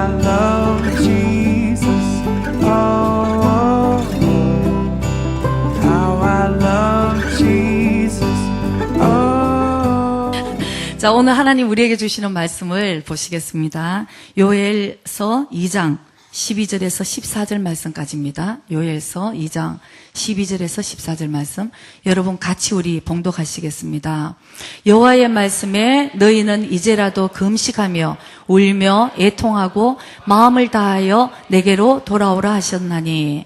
I love Jesus. Oh, how I love Jesus. Oh. 자, 오늘 하나님 우리에게 주시는 말씀을 보시겠습니다. 요엘서 2장 12절에서 14절 말씀까지입니다. 요엘서 2장 12절에서 14절 말씀, 여러분 같이 우리 봉독하시겠습니다. 여호와의 말씀에 너희는 이제라도 금식하며 울며 애통하고 마음을 다하여 내게로 돌아오라 하셨나니,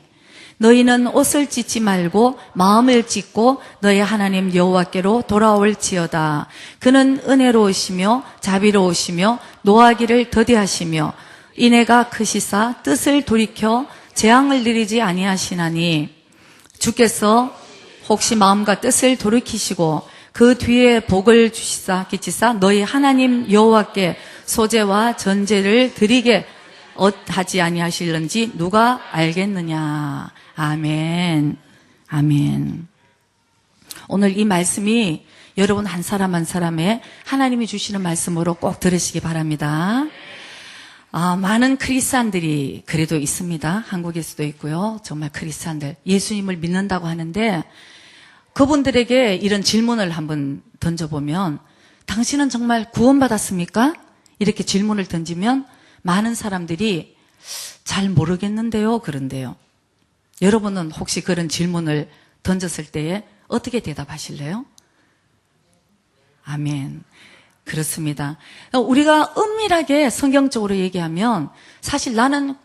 너희는 옷을 찢지 말고 마음을 찢고 너희 하나님 여호와께로 돌아올지어다. 그는 은혜로우시며 자비로우시며 노하기를 더디하시며 인애가 크시사 뜻을 돌이켜 재앙을 내리지 아니하시나니, 주께서 혹시 마음과 뜻을 돌이키시고 그 뒤에 복을 주시사 끼치사 너희 하나님 여호와께 소제와 전제를 드리게 하지 아니하실는지 누가 알겠느냐. 아멘. 아멘. 오늘 이 말씀이 여러분 한 사람 한 사람의 하나님이 주시는 말씀으로 꼭 들으시기 바랍니다. 많은 크리스찬들이 그래도 있습니다. 한국에서도 있고요. 정말 크리스찬들 예수님을 믿는다고 하는데, 그분들에게 이런 질문을 한번 던져보면, 당신은 정말 구원받았습니까? 이렇게 질문을 던지면 많은 사람들이 잘 모르겠는데요, 그런데요. 여러분은 혹시 그런 질문을 던졌을 때에 어떻게 대답하실래요? 아멘. 그렇습니다. 우리가 은밀하게 성경적으로 얘기하면, 사실 나는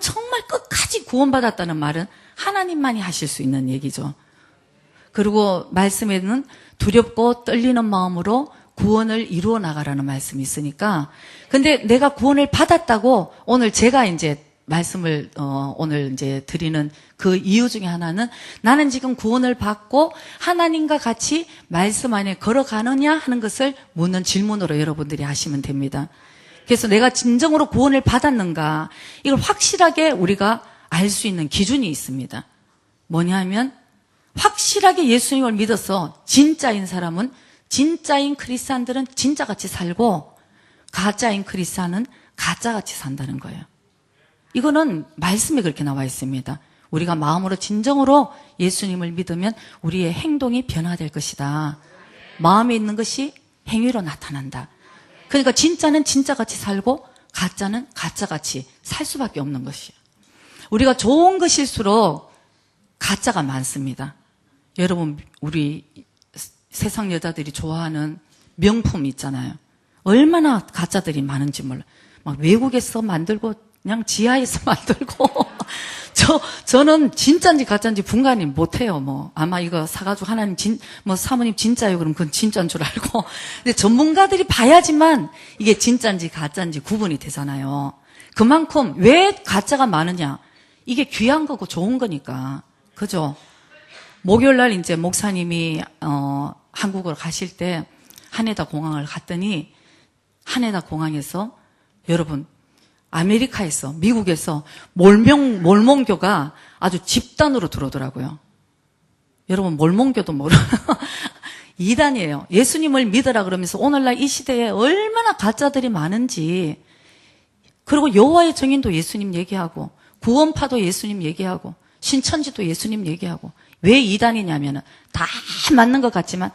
정말 끝까지 구원받았다는 말은 하나님만이 하실 수 있는 얘기죠. 그리고 말씀에는 두렵고 떨리는 마음으로 구원을 이루어 나가라는 말씀이 있으니까, 근데 내가 구원을 받았다고 오늘 제가 이제 말씀을 오늘 이제 드리는 그 이유 중에 하나는, 나는 지금 구원을 받고 하나님과 같이 말씀 안에 걸어가느냐 하는 것을 묻는 질문으로 여러분들이 하시면 됩니다. 그래서 내가 진정으로 구원을 받았는가, 이걸 확실하게 우리가 알 수 있는 기준이 있습니다. 뭐냐면, 확실하게 예수님을 믿어서 진짜인 사람은, 진짜인 크리스찬들은 진짜같이 살고, 가짜인 크리스찬은 가짜같이 산다는 거예요. 이거는 말씀에 그렇게 나와 있습니다. 우리가 마음으로 진정으로 예수님을 믿으면 우리의 행동이 변화될 것이다. 마음에 있는 것이 행위로 나타난다. 그러니까 진짜는 진짜같이 살고 가짜는 가짜같이 살 수밖에 없는 것이에요. 우리가 좋은 것일수록 가짜가 많습니다. 여러분, 우리 세상 여자들이 좋아하는 명품 있잖아요. 얼마나 가짜들이 많은지 몰라요. 막 외국에서 만들고 그냥 지하에서 만들고 저는 진짜인지 가짜인지 분간이 못해요. 뭐 아마 이거 사가지고 하나님 사모님 진짜요? 그럼 그건 진짜인 줄 알고. 근데 전문가들이 봐야지만 이게 진짜인지 가짜인지 구분이 되잖아요. 그만큼 왜 가짜가 많으냐? 이게 귀한 거고 좋은 거니까, 그죠? 목요일 날 이제 목사님이 한국으로 가실 때 하네다 공항을 갔더니, 하네다 공항에서 여러분, 아메리카에서, 미국에서 몰몬교가 아주 집단으로 들어오더라고요. 여러분, 몰몬교도 이단이에요. 예수님을 믿으라 그러면서 오늘날 이 시대에 얼마나 가짜들이 많은지. 그리고 여호와의 증인도 예수님 얘기하고, 구원파도 예수님 얘기하고, 신천지도 예수님 얘기하고. 왜 이단이냐면은 다 맞는 것 같지만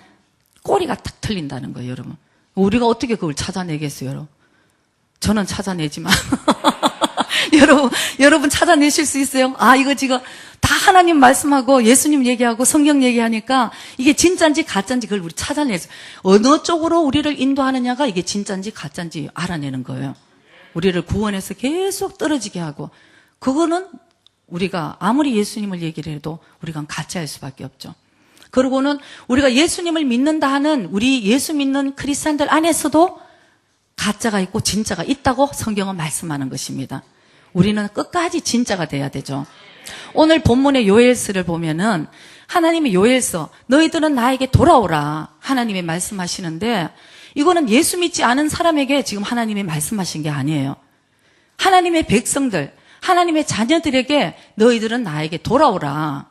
꼬리가 딱 틀린다는 거예요, 여러분. 우리가 어떻게 그걸 찾아내겠어요, 여러분? 저는 찾아내지만 여러분 찾아내실 수 있어요? 이거 지금 다 하나님 말씀하고 예수님 얘기하고 성경 얘기하니까 이게 진짜인지 가짜인지 그걸 우리 찾아내서 어느 쪽으로 우리를 인도하느냐가 이게 진짜인지 가짜인지 알아내는 거예요. 우리를 구원해서 계속 떨어지게 하고, 그거는 우리가 아무리 예수님을 얘기를 해도 우리가 가짜일 수밖에 없죠. 그리고는 우리가 예수님을 믿는다 하는 우리 예수 믿는 크리스찬들 안에서도 가짜가 있고 진짜가 있다고 성경은 말씀하는 것입니다. 우리는 끝까지 진짜가 돼야 되죠. 오늘 본문의 요엘서를 보면은 하나님의 요엘서, 너희들은 나에게 돌아오라 하나님이 말씀하시는데, 이거는 예수 믿지 않은 사람에게 지금 하나님이 말씀하신 게 아니에요. 하나님의 백성들, 하나님의 자녀들에게 너희들은 나에게 돌아오라.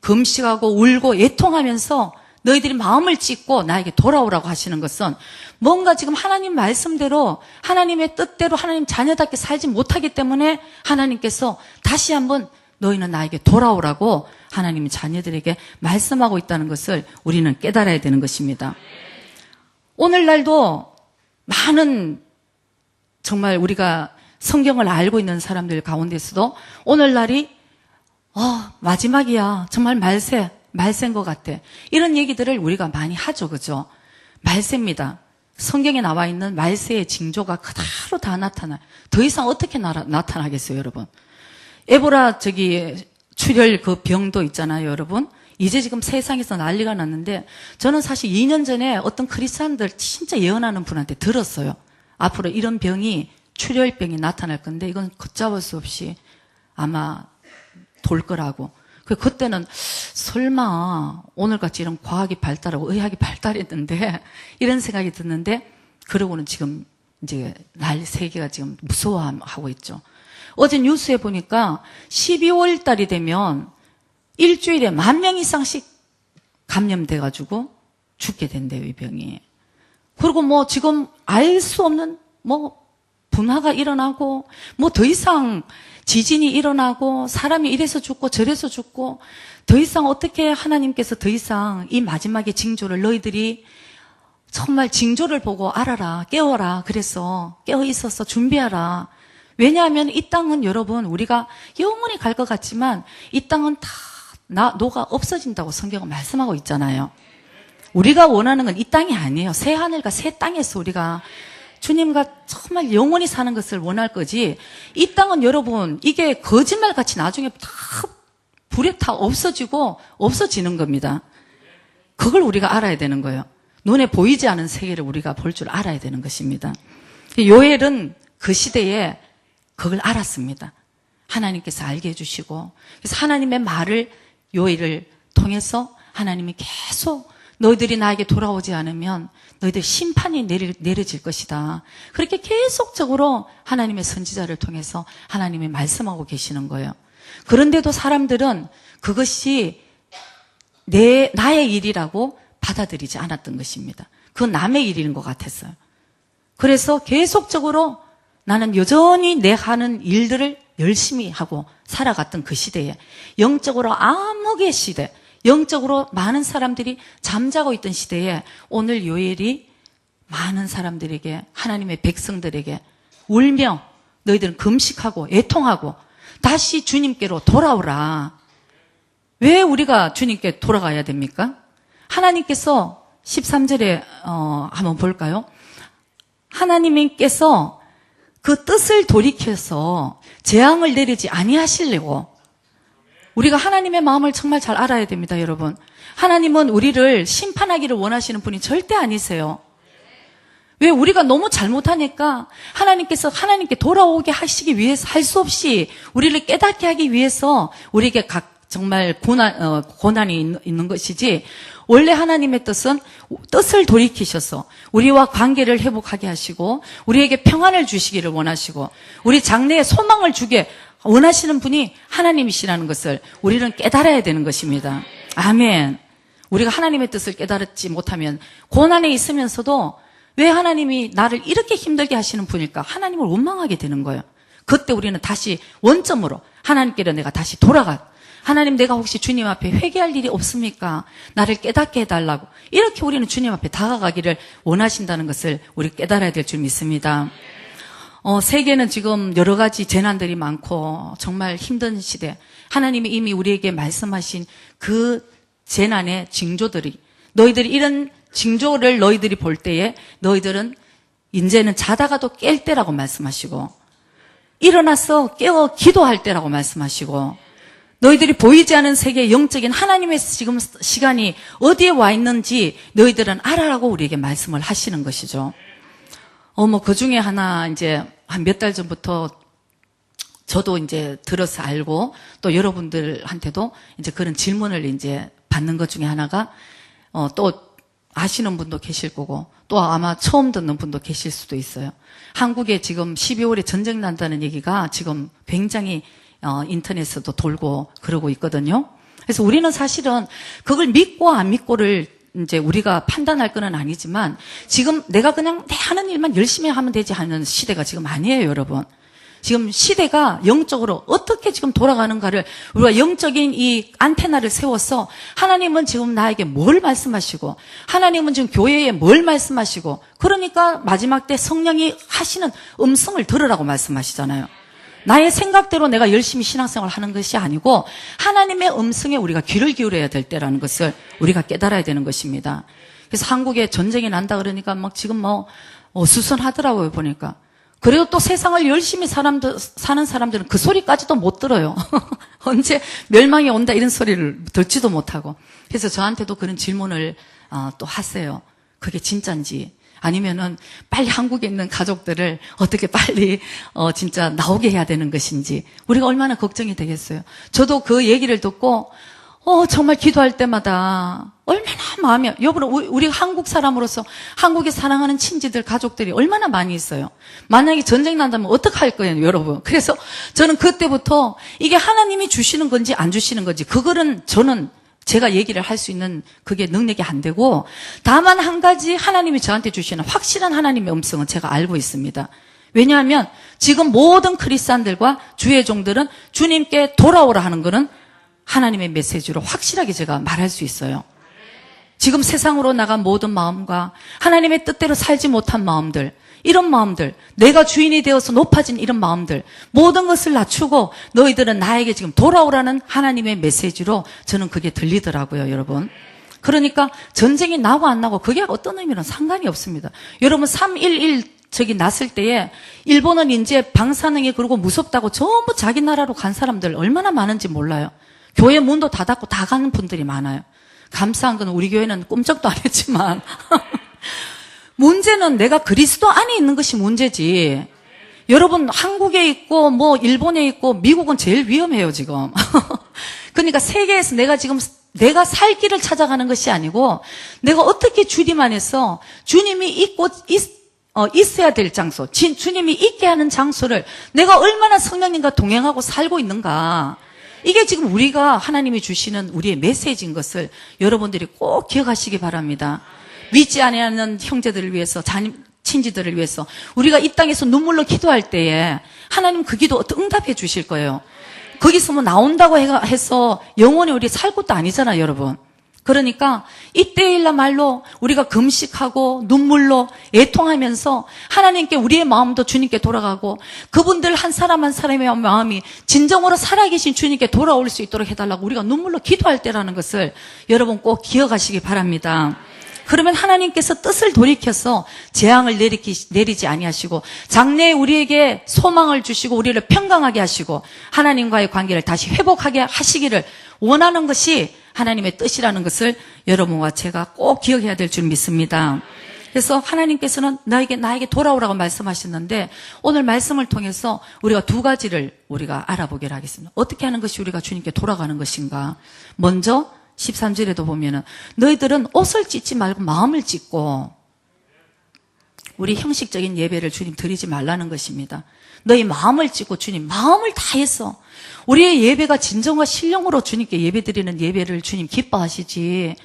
금식하고 울고 애통하면서 너희들이 마음을 찢고 나에게 돌아오라고 하시는 것은 뭔가 지금 하나님 말씀대로 하나님의 뜻대로 하나님 자녀답게 살지 못하기 때문에 하나님께서 다시 한번 너희는 나에게 돌아오라고 하나님이 자녀들에게 말씀하고 있다는 것을 우리는 깨달아야 되는 것입니다. 오늘날도 많은 정말 우리가 성경을 알고 있는 사람들 가운데서도 오늘날이 마지막이야. 정말 말세인 것 같아. 이런 얘기들을 우리가 많이 하죠. 그죠? 말세입니다. 성경에 나와 있는 말세의 징조가 그대로 다 나타나요. 더 이상 어떻게 나타나겠어요, 여러분? 에보라 출혈 그 병도 있잖아요, 여러분. 이제 지금 세상에서 난리가 났는데 저는 사실 2년 전에 어떤 크리스찬들 진짜 예언하는 분한테 들었어요. 앞으로 이런 병이 출혈병이 나타날 건데 이건 걷잡을 수 없이 아마 돌 거라고. 그때는 설마 오늘같이 이런 과학이 발달하고 의학이 발달했는데 이런 생각이 드는데 그러고는 지금 이제 세계가 지금 무서워하고 있죠. 어제 뉴스에 보니까 12월 달이 되면 일주일에 10,000명 이상씩 감염돼가지고 죽게 된대요, 이 병이. 그리고 지금 알 수 없는 분화가 일어나고 더 이상 지진이 일어나고 사람이 이래서 죽고 저래서 죽고 더 이상 어떻게 하나님께서 더 이상 이 마지막의 징조를 너희들이 정말 징조를 보고 알아라, 깨워라. 그래서 깨어 있어서 준비하라. 왜냐하면 이 땅은 여러분 우리가 영원히 갈 것 같지만 이 땅은 다 녹아 없어진다고 성경은 말씀하고 있잖아요. 우리가 원하는 건 이 땅이 아니에요. 새 하늘과 새 땅에서 우리가 주님과 정말 영원히 사는 것을 원할 거지. 이 땅은 여러분 이게 거짓말같이 나중에 다 불에 다 없어지는 겁니다. 그걸 우리가 알아야 되는 거예요. 눈에 보이지 않은 세계를 우리가 볼 줄 알아야 되는 것입니다. 요엘은 그 시대에 그걸 알았습니다. 하나님께서 알게 해주시고 그래서 하나님의 말을 요엘을 통해서 하나님이 계속 너희들이 나에게 돌아오지 않으면 너희들 심판이 내려질 것이다. 그렇게 계속적으로 하나님의 선지자를 통해서 하나님이 말씀하고 계시는 거예요. 그런데도 사람들은 그것이 나의 일이라고 받아들이지 않았던 것입니다. 그건 남의 일인 것 같았어요. 그래서 계속적으로 나는 여전히 내 하는 일들을 열심히 하고 살아갔던 그 시대에 영적으로 암흑의 시대, 영적으로 많은 사람들이 잠자고 있던 시대에 오늘 요엘이 많은 사람들에게 하나님의 백성들에게 울며 너희들은 금식하고 애통하고 다시 주님께로 돌아오라. 왜 우리가 주님께 돌아가야 됩니까? 하나님께서 13절에 한번 볼까요? 하나님께서 그 뜻을 돌이켜서 재앙을 내리지 아니하시려고 우리가 하나님의 마음을 정말 잘 알아야 됩니다, 여러분. 하나님은 우리를 심판하기를 원하시는 분이 절대 아니세요. 왜? 우리가 너무 잘못하니까 하나님께서 하나님께 돌아오게 하시기 위해서 할 수 없이 우리를 깨닫게 하기 위해서 우리에게 정말 고난이 있는 것이지 원래 하나님의 뜻을 돌이키셔서 우리와 관계를 회복하게 하시고 우리에게 평안을 주시기를 원하시고 우리 장래에 소망을 주게 원하시는 분이 하나님이시라는 것을 우리는 깨달아야 되는 것입니다. 아멘. 우리가 하나님의 뜻을 깨달지 못하면 고난에 있으면서도 왜 하나님이 나를 이렇게 힘들게 하시는 분일까? 하나님을 원망하게 되는 거예요. 그때 우리는 다시 원점으로 하나님께로 내가 다시 돌아가. 하나님, 내가 혹시 주님 앞에 회개할 일이 없습니까? 나를 깨닫게 해달라고. 이렇게 우리는 주님 앞에 다가가기를 원하신다는 것을 우리 깨달아야 될 줄 믿습니다. 세계는 지금 여러 가지 재난들이 많고 정말 힘든 시대. 하나님이 이미 우리에게 말씀하신 그 재난의 징조들이 너희들이 이런 징조를 너희들이 볼 때에 너희들은 이제는 자다가도 깰 때라고 말씀하시고 일어나서 깨어 기도할 때라고 말씀하시고 너희들이 보이지 않은 세계의 영적인 하나님의 지금 시간이 어디에 와 있는지 너희들은 알아라고 우리에게 말씀을 하시는 것이죠. 그 중에 하나 이제 한 몇 달 전부터 저도 이제 들어서 알고 또 여러분들한테도 이제 그런 질문을 이제 받는 것 중에 하나가 또 아시는 분도 계실 거고 또 아마 처음 듣는 분도 계실 수도 있어요. 한국에 지금 12월에 전쟁 난다는 얘기가 지금 굉장히 인터넷에도 돌고 그러고 있거든요. 그래서 우리는 사실은 그걸 믿고 안 믿고를 이제 우리가 판단할 건 아니지만 지금 내가 그냥 내 하는 일만 열심히 하면 되지 하는 시대가 지금 아니에요, 여러분. 지금 시대가 영적으로 어떻게 지금 돌아가는가를 우리가 영적인 이 안테나를 세워서 하나님은 지금 나에게 뭘 말씀하시고 하나님은 지금 교회에 뭘 말씀하시고 그러니까 마지막 때 성령이 하시는 음성을 들으라고 말씀하시잖아요. 나의 생각대로 내가 열심히 신앙생활을 하는 것이 아니고 하나님의 음성에 우리가 귀를 기울여야 될 때라는 것을 우리가 깨달아야 되는 것입니다. 그래서 한국에 전쟁이 난다 그러니까 막 지금 수선하더라고요, 보니까. 그래도 또 세상을 열심히 사는 사람들은 그 소리까지도 못 들어요. 언제 멸망이 온다 이런 소리를 듣지도 못하고. 그래서 저한테도 그런 질문을 또 하세요. 그게 진짜인지. 아니면은 빨리 한국에 있는 가족들을 어떻게 빨리 진짜 나오게 해야 되는 것인지 우리가 얼마나 걱정이 되겠어요. 저도 그 얘기를 듣고 정말 기도할 때마다 얼마나 마음이, 여러분, 우리 한국 사람으로서 한국에 사랑하는 친지들, 가족들이 얼마나 많이 있어요. 만약에 전쟁 난다면 어떡할 거예요, 여러분. 그래서 저는 그때부터 이게 하나님이 주시는 건지 안 주시는 건지, 그거는 저는 제가 얘기를 할 수 있는 그게 능력이 안 되고, 다만 한 가지 하나님이 저한테 주시는 확실한 하나님의 음성은 제가 알고 있습니다. 왜냐하면 지금 모든 크리스찬들과 주의 종들은 주님께 돌아오라 하는 거는 하나님의 메시지로 확실하게 제가 말할 수 있어요. 지금 세상으로 나간 모든 마음과 하나님의 뜻대로 살지 못한 마음들, 이런 마음들, 내가 주인이 되어서 높아진 이런 마음들, 모든 것을 낮추고 너희들은 나에게 지금 돌아오라는 하나님의 메시지로 저는 그게 들리더라고요, 여러분. 그러니까 전쟁이 나고 안 나고 그게 어떤 의미는 상관이 없습니다. 여러분 3.11 저기 났을 때에 일본은 이제 방사능이 그러고 무섭다고 전부 자기 나라로 간 사람들 얼마나 많은지 몰라요. 교회 문도 다 닫고 다 가는 분들이 많아요. 감사한 건 우리 교회는 꿈쩍도 안 했지만 문제는 내가 그리스도 안에 있는 것이 문제지. 여러분 한국에 있고 일본에 있고 미국은 제일 위험해요 지금. 그러니까 세계에서 내가 살 길을 찾아가는 것이 아니고 내가 어떻게 주님 안에서 주님이 있어야 될 장소, 주님이 있게 하는 장소를 내가 얼마나 성령님과 동행하고 살고 있는가. 이게 지금 우리가 하나님이 주시는 우리의 메시지인 것을 여러분들이 꼭 기억하시기 바랍니다. 믿지 않는 형제들을 위해서, 친지들을 위해서 우리가 이 땅에서 눈물로 기도할 때에 하나님 그 기도 응답해 주실 거예요. 거기서 나온다고 해서 영원히 우리 살 것도 아니잖아요, 여러분. 그러니까 이때일야말로 우리가 금식하고 눈물로 애통하면서 하나님께 우리의 마음도 주님께 돌아가고 그분들 한 사람 한 사람의 마음이 진정으로 살아계신 주님께 돌아올 수 있도록 해달라고 우리가 눈물로 기도할 때라는 것을 여러분 꼭 기억하시기 바랍니다. 그러면 하나님께서 뜻을 돌이켜서 재앙을 내리지 아니하시고 장래에 우리에게 소망을 주시고 우리를 평강하게 하시고 하나님과의 관계를 다시 회복하게 하시기를 원하는 것이 하나님의 뜻이라는 것을 여러분과 제가 꼭 기억해야 될 줄 믿습니다. 그래서 하나님께서는 나에게 돌아오라고 말씀하셨는데 오늘 말씀을 통해서 우리가 두 가지를 우리가 알아보기를 하겠습니다. 어떻게 하는 것이 우리가 주님께 돌아가는 것인가. 먼저 13절에도 보면은 너희들은 옷을 찢지 말고 마음을 찢고, 우리 형식적인 예배를 주님 드리지 말라는 것입니다. 너희 마음을 찢고 주님 마음을 다해서 우리의 예배가 진정과 신령으로 주님께 예배드리는 예배를 주님 기뻐하시지,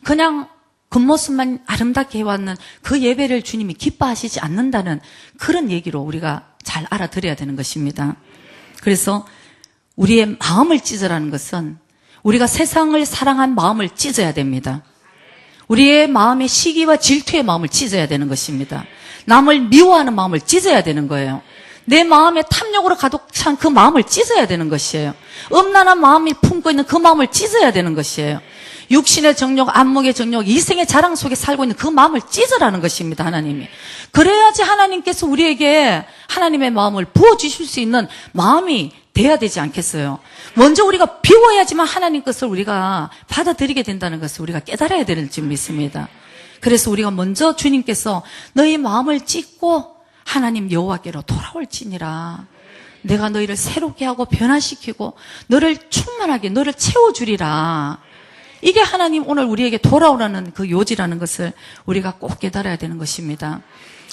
그냥 겉모습만 아름답게 해왔는 그 예배를 주님이 기뻐하시지 않는다는 그런 얘기로 우리가 잘 알아들어야 되는 것입니다. 그래서 우리의 마음을 찢으라는 것은 우리가 세상을 사랑한 마음을 찢어야 됩니다. 우리의 마음의 시기와 질투의 마음을 찢어야 되는 것입니다. 남을 미워하는 마음을 찢어야 되는 거예요. 내 마음에 탐욕으로 가득 찬 그 마음을 찢어야 되는 것이에요. 음란한 마음이 품고 있는 그 마음을 찢어야 되는 것이에요. 육신의 정욕, 안목의 정욕, 이생의 자랑 속에 살고 있는 그 마음을 찢으라는 것입니다, 하나님이. 그래야지 하나님께서 우리에게 하나님의 마음을 부어주실 수 있는 마음이 돼야 되지 않겠어요? 먼저 우리가 비워야지만 하나님 것을 우리가 받아들이게 된다는 것을 우리가 깨달아야 될 줄 믿습니다. 그래서 우리가 먼저 주님께서 너희 마음을 찢고 하나님 여호와께로 돌아올지니라. 내가 너희를 새롭게 하고 변화시키고 너를 충만하게 너를 채워주리라. 이게 하나님 오늘 우리에게 돌아오라는 그 요지라는 것을 우리가 꼭 깨달아야 되는 것입니다.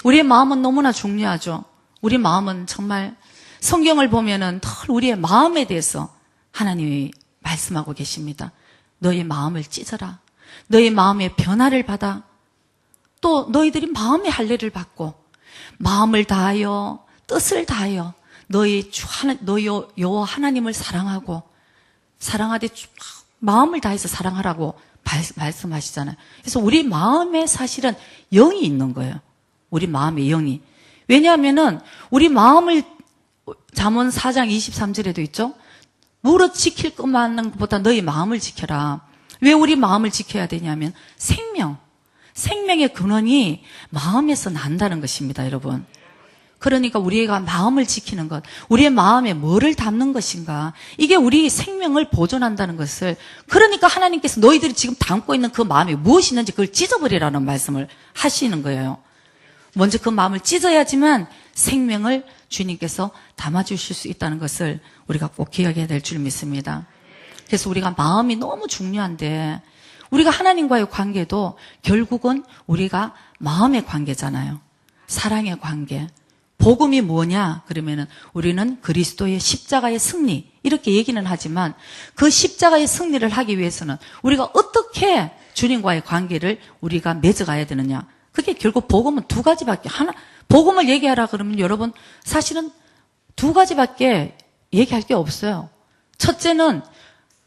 우리의 마음은 너무나 중요하죠. 우리 마음은 정말 성경을 보면은 늘 우리의 마음에 대해서 하나님이 말씀하고 계십니다. 너의 마음을 찢어라. 너희 마음의 변화를 받아 또 너희들이 마음의 할례를 받고 마음을 다하여 뜻을 다하여 너희 여호와 하나님을 사랑하되 마음을 다해서 사랑하라고 말씀하시잖아요. 그래서 우리 마음에 사실은 영이 있는 거예요. 우리 마음의 영이. 왜냐하면은 우리 마음을 잠언 4장 23절에도 있죠. 무릇 지킬 것만보다 너희 마음을 지켜라. 왜 우리 마음을 지켜야 되냐면 생명의 근원이 마음에서 난다는 것입니다, 여러분. 그러니까 우리가 마음을 지키는 것, 우리의 마음에 뭐를 담는 것인가, 이게 우리 생명을 보존한다는 것을, 그러니까 하나님께서 너희들이 지금 담고 있는 그 마음에 무엇이 있는지 그걸 찢어버리라는 말씀을 하시는 거예요. 먼저 그 마음을 찢어야지만 생명을 주님께서 담아주실 수 있다는 것을 우리가 꼭 기억해야 될 줄 믿습니다. 그래서 우리가 마음이 너무 중요한데, 우리가 하나님과의 관계도 결국은 우리가 마음의 관계잖아요. 사랑의 관계. 복음이 뭐냐? 그러면은 우리는 그리스도의 십자가의 승리, 이렇게 얘기는 하지만 그 십자가의 승리를 하기 위해서는 우리가 어떻게 주님과의 관계를 우리가 맺어가야 되느냐? 그게 결국 복음은 두 가지밖에, 복음을 얘기하라 그러면 여러분 사실은 두 가지밖에 얘기할 게 없어요. 첫째는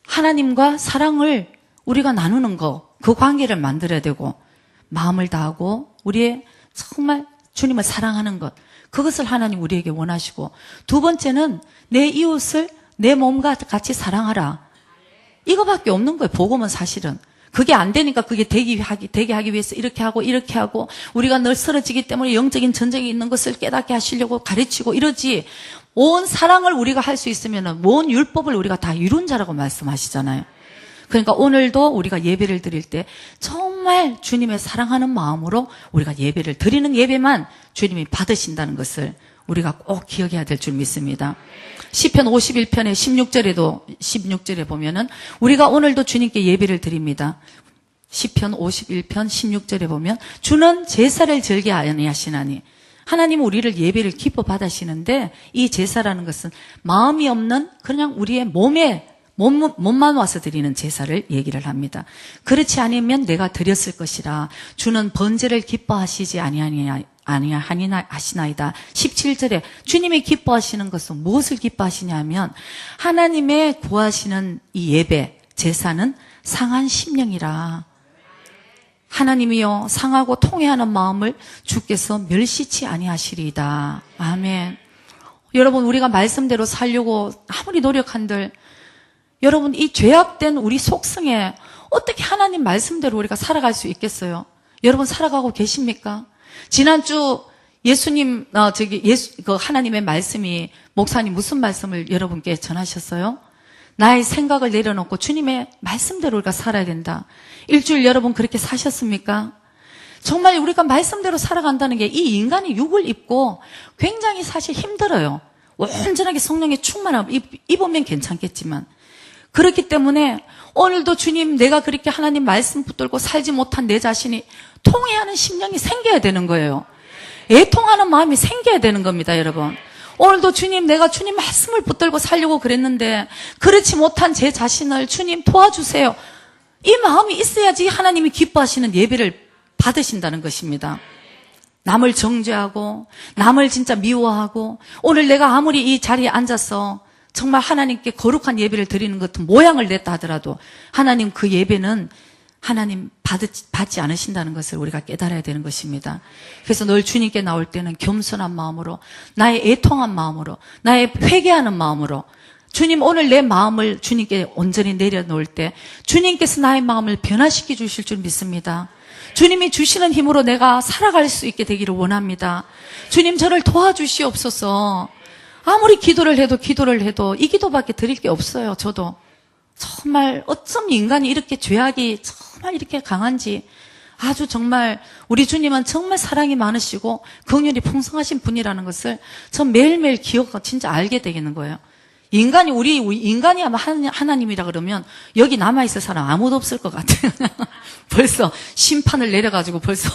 하나님과 사랑을 우리가 나누는 거, 그 관계를 만들어야 되고, 마음을 다하고 우리의 정말 주님을 사랑하는 것, 그것을 하나님 우리에게 원하시고, 두 번째는 내 이웃을 내 몸과 같이 사랑하라. 이거밖에 없는 거예요. 복음은 사실은. 그게 안 되니까 그게 되게 하기 위해서 이렇게 하고 우리가 늘 쓰러지기 때문에 영적인 전쟁이 있는 것을 깨닫게 하시려고 가르치고 이러지. 온 사랑을 우리가 할 수 있으면 온 율법을 우리가 다 이룬 자라고 말씀하시잖아요. 그러니까 오늘도 우리가 예배를 드릴 때 정말 주님의 사랑하는 마음으로 우리가 예배를 드리는 예배만 주님이 받으신다는 것을 우리가 꼭 기억해야 될 줄 믿습니다. 시편 51편의 16절에 보면은 우리가 오늘도 주님께 예배를 드립니다. 시편 51편 16절에 보면 주는 제사를 즐겨 아니하시나니, 하나님은 우리를 예배를 기뻐 받으시는데, 이 제사라는 것은 마음이 없는 그냥 우리의 몸만 와서 드리는 제사를 얘기를 합니다. 그렇지 않으면 내가 드렸을 것이라. 주는 번제를 기뻐하시지 아니하시나이다. 17절에 주님이 기뻐하시는 것은 무엇을 기뻐하시냐면, 하나님의 구하시는 이 예배, 제사는 상한 심령이라. 하나님이여 상하고 통회하는 마음을 주께서 멸시치 아니하시리이다. 아멘. 여러분, 우리가 말씀대로 살려고 아무리 노력한들, 여러분, 이 죄악된 우리 속성에 어떻게 하나님 말씀대로 우리가 살아갈 수 있겠어요? 여러분, 살아가고 계십니까? 지난주 예수님, 하나님의 말씀이, 목사님 무슨 말씀을 여러분께 전하셨어요? 나의 생각을 내려놓고 주님의 말씀대로 우리가 살아야 된다. 일주일 여러분 그렇게 사셨습니까? 정말 우리가 말씀대로 살아간다는 게, 이 인간이 육을 입고 굉장히 사실 힘들어요. 온전하게 성령의 충만함을 입으면 괜찮겠지만, 그렇기 때문에 오늘도 주님, 내가 그렇게 하나님 말씀 붙들고 살지 못한 내 자신이 통회하는 심령이 생겨야 되는 거예요. 애통하는 마음이 생겨야 되는 겁니다, 여러분. 오늘도 주님, 내가 주님 말씀을 붙들고 살려고 그랬는데 그렇지 못한 제 자신을 주님 도와주세요. 이 마음이 있어야지 하나님이 기뻐하시는 예배를 받으신다는 것입니다. 남을 정죄하고 남을 진짜 미워하고, 오늘 내가 아무리 이 자리에 앉아서 정말 하나님께 거룩한 예배를 드리는 것은 모양을 냈다 하더라도 하나님 그 예배는 하나님 받지 않으신다는 것을 우리가 깨달아야 되는 것입니다. 그래서 늘 주님께 나올 때는 겸손한 마음으로, 나의 애통한 마음으로, 나의 회개하는 마음으로, 주님 오늘 내 마음을 주님께 온전히 내려놓을 때 주님께서 나의 마음을 변화시켜 주실 줄 믿습니다. 주님이 주시는 힘으로 내가 살아갈 수 있게 되기를 원합니다. 주님, 저를 도와주시옵소서. 아무리 기도를 해도 이 기도밖에 드릴 게 없어요. 저도 정말 어쩜 인간이 이렇게 죄악이 정말 이렇게 강한지, 아주 정말 우리 주님은 정말 사랑이 많으시고 긍휼이 풍성하신 분이라는 것을 전 매일매일 진짜 알게 되겠는 거예요. 우리 인간이 아마 하나님이라 그러면 여기 남아있을 사람 아무도 없을 것 같아요. 벌써 심판을 내려가지고 벌써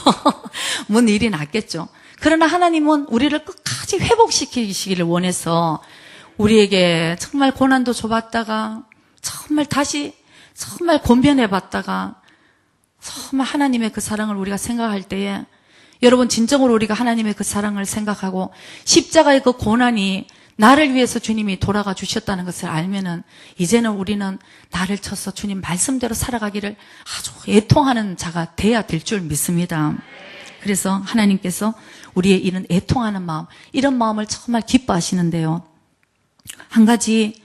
뭔 일이 났겠죠. 그러나 하나님은 우리를 끝까지 회복시키시기를 원해서 우리에게 정말 고난도 줘봤다가 정말 다시 정말 권변해봤다가 정말 하나님의 그 사랑을 우리가 생각할 때에 여러분 진정으로 우리가 하나님의 그 사랑을 생각하고 십자가의 그 고난이 나를 위해서 주님이 돌아가 주셨다는 것을 알면은 이제는 우리는 나를 쳐서 주님 말씀대로 살아가기를 아주 애통하는 자가 돼야 될 줄 믿습니다. 그래서 하나님께서 우리의 이런 애통하는 마음, 이런 마음을 정말 기뻐하시는데요. 한 가지,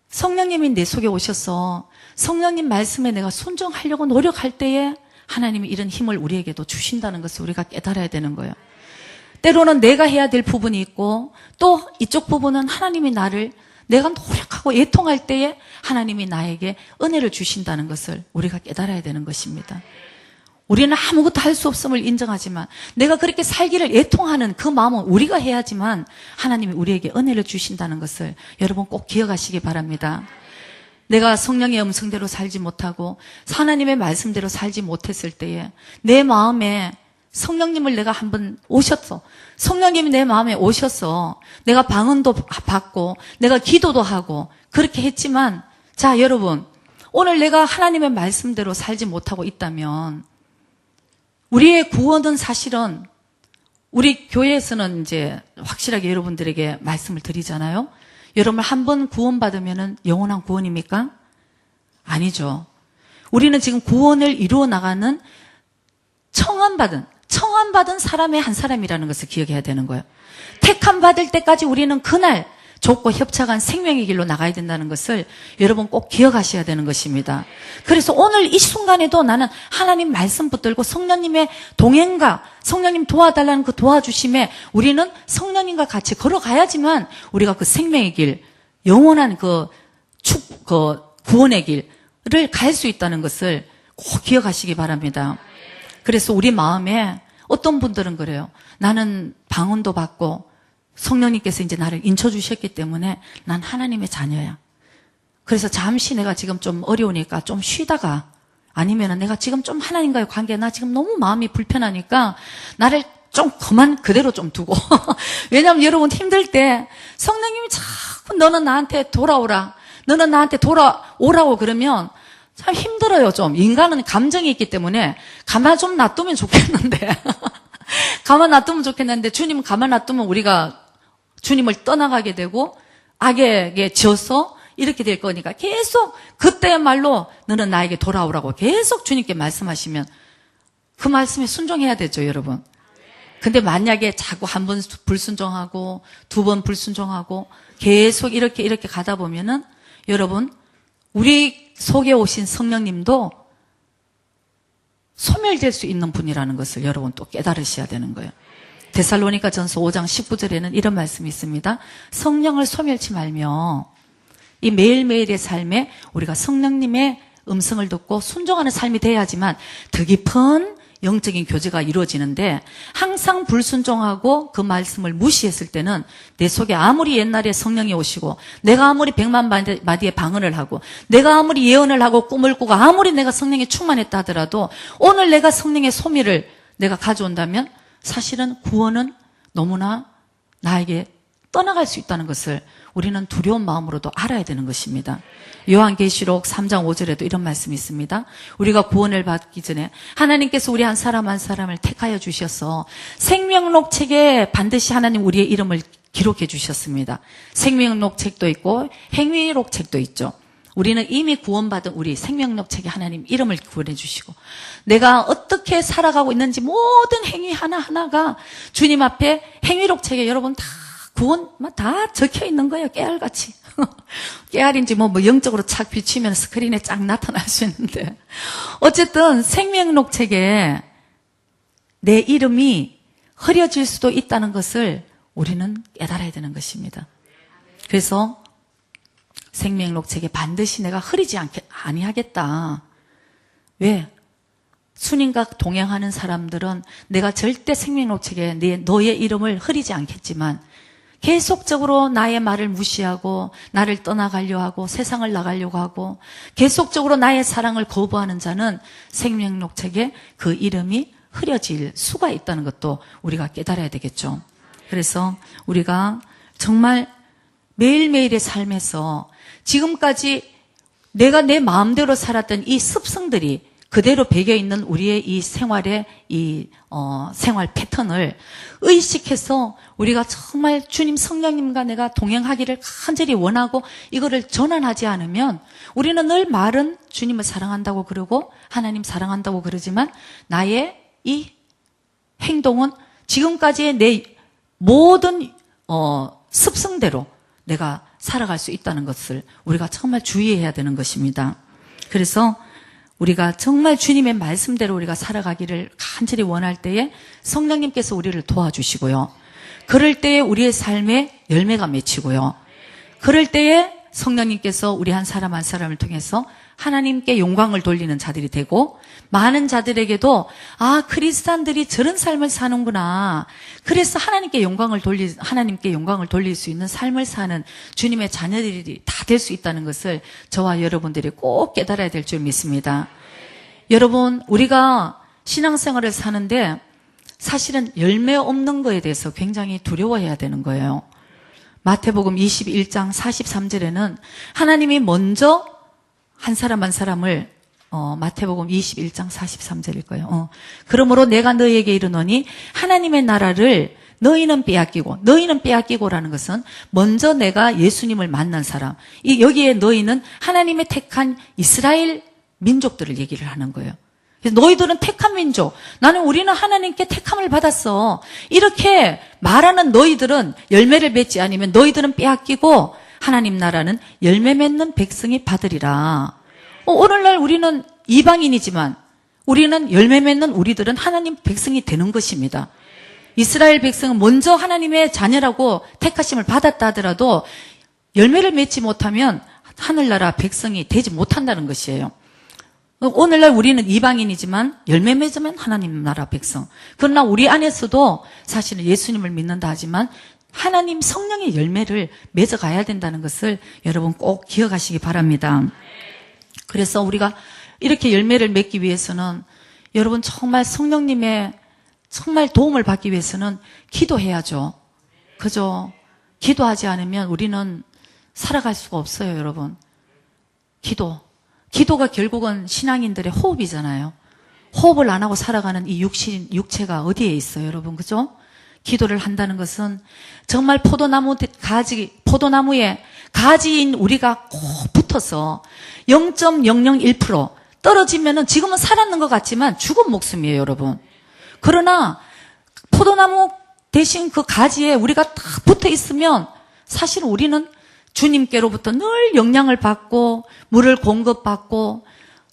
성령님이 내 속에 오셔서 성령님 말씀에 내가 순종하려고 노력할 때에 하나님이 이런 힘을 우리에게도 주신다는 것을 우리가 깨달아야 되는 거예요. 때로는 내가 해야 될 부분이 있고 또 이쪽 부분은 하나님이 내가 노력하고 애통할 때에 하나님이 나에게 은혜를 주신다는 것을 우리가 깨달아야 되는 것입니다. 우리는 아무것도 할 수 없음을 인정하지만 내가 그렇게 살기를 애통하는 그 마음은 우리가 해야지만 하나님이 우리에게 은혜를 주신다는 것을 여러분 꼭 기억하시기 바랍니다. 내가 성령의 음성대로 살지 못하고 하나님의 말씀대로 살지 못했을 때에 내 마음에 성령님을 내가 한번 성령님이 내 마음에 오셔서 내가 방언도 받고 내가 기도도 하고 그렇게 했지만, 자 여러분, 오늘 내가 하나님의 말씀대로 살지 못하고 있다면 우리의 구원은 사실은 우리 교회에서는 이제 확실하게 여러분들에게 말씀을 드리잖아요. 여러분 한 번 구원받으면 영원한 구원입니까? 아니죠. 우리는 지금 구원을 이루어 나가는 청함받은 사람의 한 사람이라는 것을 기억해야 되는 거예요. 택함 받을 때까지 우리는 그날 좁고 협착한 생명의 길로 나가야 된다는 것을 여러분 꼭 기억하셔야 되는 것입니다. 그래서 오늘 이 순간에도 나는 하나님 말씀 붙들고 성령님의 동행과 성령님 도와달라는 그 도와주심에 우리는 성령님과 같이 걸어가야지만 우리가 그 생명의 길, 영원한 그 구원의 길을 갈 수 있다는 것을 꼭 기억하시기 바랍니다. 그래서 우리 마음에 어떤 분들은 그래요. 나는 방언도 받고 성령님께서 이제 나를 인쳐주셨기 때문에 난 하나님의 자녀야. 그래서 잠시 내가 지금 좀 어려우니까 좀 쉬다가, 아니면은 내가 지금 좀 하나님과의 관계, 나 지금 너무 마음이 불편하니까 나를 좀 그대로 좀 두고. 왜냐하면 여러분 힘들 때 성령님이 자꾸 너는 나한테 돌아오라, 너는 나한테 돌아오라고 그러면 참 힘들어요. 좀 인간은 감정이 있기 때문에 가만 좀 놔두면 좋겠는데 가만 놔두면 좋겠는데 주님은 가만 놔두면 우리가 주님을 떠나가게 되고 악에게 져서 이렇게 될 거니까 계속 그때야말로 너는 나에게 돌아오라고 계속 주님께 말씀하시면 그 말씀에 순종해야 되죠, 여러분. 근데 만약에 자꾸 한 번 불순종하고 두 번 불순종하고 계속 이렇게 가다 보면은 여러분, 우리 속에 오신 성령님도 소멸될 수 있는 분이라는 것을 여러분 또 깨달으셔야 되는 거예요. 데살로니가 전서 5장 19절에는 이런 말씀이 있습니다. 성령을 소멸치 말며 이 매일매일의 삶에 우리가 성령님의 음성을 듣고 순종하는 삶이 돼야지만 더 깊은 영적인 교제가 이루어지는데, 항상 불순종하고 그 말씀을 무시했을 때는 내 속에 아무리 옛날에 성령이 오시고 내가 아무리 100만 마디의 방언을 하고 내가 아무리 예언을 하고 꿈을 꾸고 아무리 내가 성령에 충만했다 하더라도 오늘 내가 성령의 소멸을 내가 가져온다면 사실은 구원은 너무나 나에게 떠나갈 수 있다는 것을 우리는 두려운 마음으로도 알아야 되는 것입니다. 요한계시록 3장 5절에도 이런 말씀이 있습니다. 우리가 구원을 받기 전에 하나님께서 우리 한 사람 한 사람을 택하여 주셔서 생명록 책에 반드시 하나님 우리의 이름을 기록해 주셨습니다. 생명록 책도 있고 행위록 책도 있죠. 우리는 이미 구원받은 우리 생명록 책에 하나님 이름을 구원해 주시고 내가 어떻게 살아가고 있는지 모든 행위 하나하나가 주님 앞에 행위록 책에 여러분 다 구원 다 적혀 있는 거예요. 깨알같이. 깨알인지 뭐 영적으로 착 비치면 스크린에 쫙 나타날 수 있는데 어쨌든 생명록 책에 내 이름이 흐려질 수도 있다는 것을 우리는 깨달아야 되는 것입니다. 그래서 생명록 책에 반드시 내가 흐리지 아니하겠다. 왜? 주님과 동행하는 사람들은 내가 절대 생명록 책에 너의 이름을 흐리지 않겠지만 계속적으로 나의 말을 무시하고 나를 떠나가려 하고 세상을 나가려고 하고 계속적으로 나의 사랑을 거부하는 자는 생명록 책에 그 이름이 흐려질 수가 있다는 것도 우리가 깨달아야 되겠죠. 그래서 우리가 정말 매일매일의 삶에서 지금까지 내가 내 마음대로 살았던 이 습성들이 그대로 배겨 있는 우리의 이 생활의 생활 패턴을 의식해서 우리가 정말 주님 성령님과 내가 동행하기를 간절히 원하고 이거를 전환하지 않으면 우리는 늘 말은 주님을 사랑한다고 그러고 하나님 사랑한다고 그러지만 나의 이 행동은 지금까지의 내 모든 습성대로 내가 살아갈 수 있다는 것을 우리가 정말 주의해야 되는 것입니다. 그래서 우리가 정말 주님의 말씀대로 우리가 살아가기를 간절히 원할 때에 성령님께서 우리를 도와주시고요. 그럴 때에 우리의 삶에 열매가 맺히고요. 그럴 때에 성령님께서 우리 한 사람 한 사람을 통해서 하나님께 영광을 돌리는 자들이 되고 많은 자들에게도 크리스찬들이 저런 삶을 사는구나. 그래서 하나님께 영광을 돌릴 수 있는 삶을 사는 주님의 자녀들이 다 될 수 있다는 것을 저와 여러분들이 꼭 깨달아야 될 줄 믿습니다. 여러분, 우리가 신앙생활을 사는데 사실은 열매 없는 거에 대해서 굉장히 두려워해야 되는 거예요. 마태복음 21장 43절에는 하나님이 먼저 한 사람 한 사람을 마태복음 21장 43절일 거예요. 그러므로 내가 너희에게 이르노니 하나님의 나라를 너희는 빼앗기고라는 것은 먼저 내가 예수님을 만난 사람. 여기에 너희는 하나님의 택한 이스라엘 민족들을 얘기를 하는 거예요. 그래서 너희들은 택한 민족. 우리는 하나님께 택함을 받았어. 이렇게 말하는 너희들은 열매를 맺지 않으면 너희들은 빼앗기고 하나님 나라는 열매 맺는 백성이 받으리라. 오늘날 우리는 이방인이지만 우리는 열매 맺는 우리들은 하나님 백성이 되는 것입니다. 이스라엘 백성은 먼저 하나님의 자녀라고 택하심을 받았다 하더라도 열매를 맺지 못하면 하늘나라 백성이 되지 못한다는 것이에요. 오늘날 우리는 이방인이지만 열매 맺으면 하나님 나라 백성. 그러나 우리 안에서도 사실은 예수님을 믿는다 하지만 하나님 성령의 열매를 맺어가야 된다는 것을 여러분 꼭 기억하시기 바랍니다. 그래서 우리가 이렇게 열매를 맺기 위해서는 여러분 정말 성령님의 정말 도움을 받기 위해서는 기도해야죠. 그죠? 기도하지 않으면 우리는 살아갈 수가 없어요, 여러분. 기도가 결국은 신앙인들의 호흡이잖아요. 호흡을 안 하고 살아가는 이 육체가 어디에 있어요, 여러분? 그죠? 기도를 한다는 것은 정말 포도나무에 가지인 우리가 꼭 붙어서 0.001% 떨어지면은 지금은 살았는 것 같지만 죽은 목숨이에요, 여러분. 그러나 포도나무 대신 그 가지에 우리가 딱 붙어 있으면 사실 우리는 주님께로부터 늘 영향을 받고 물을 공급받고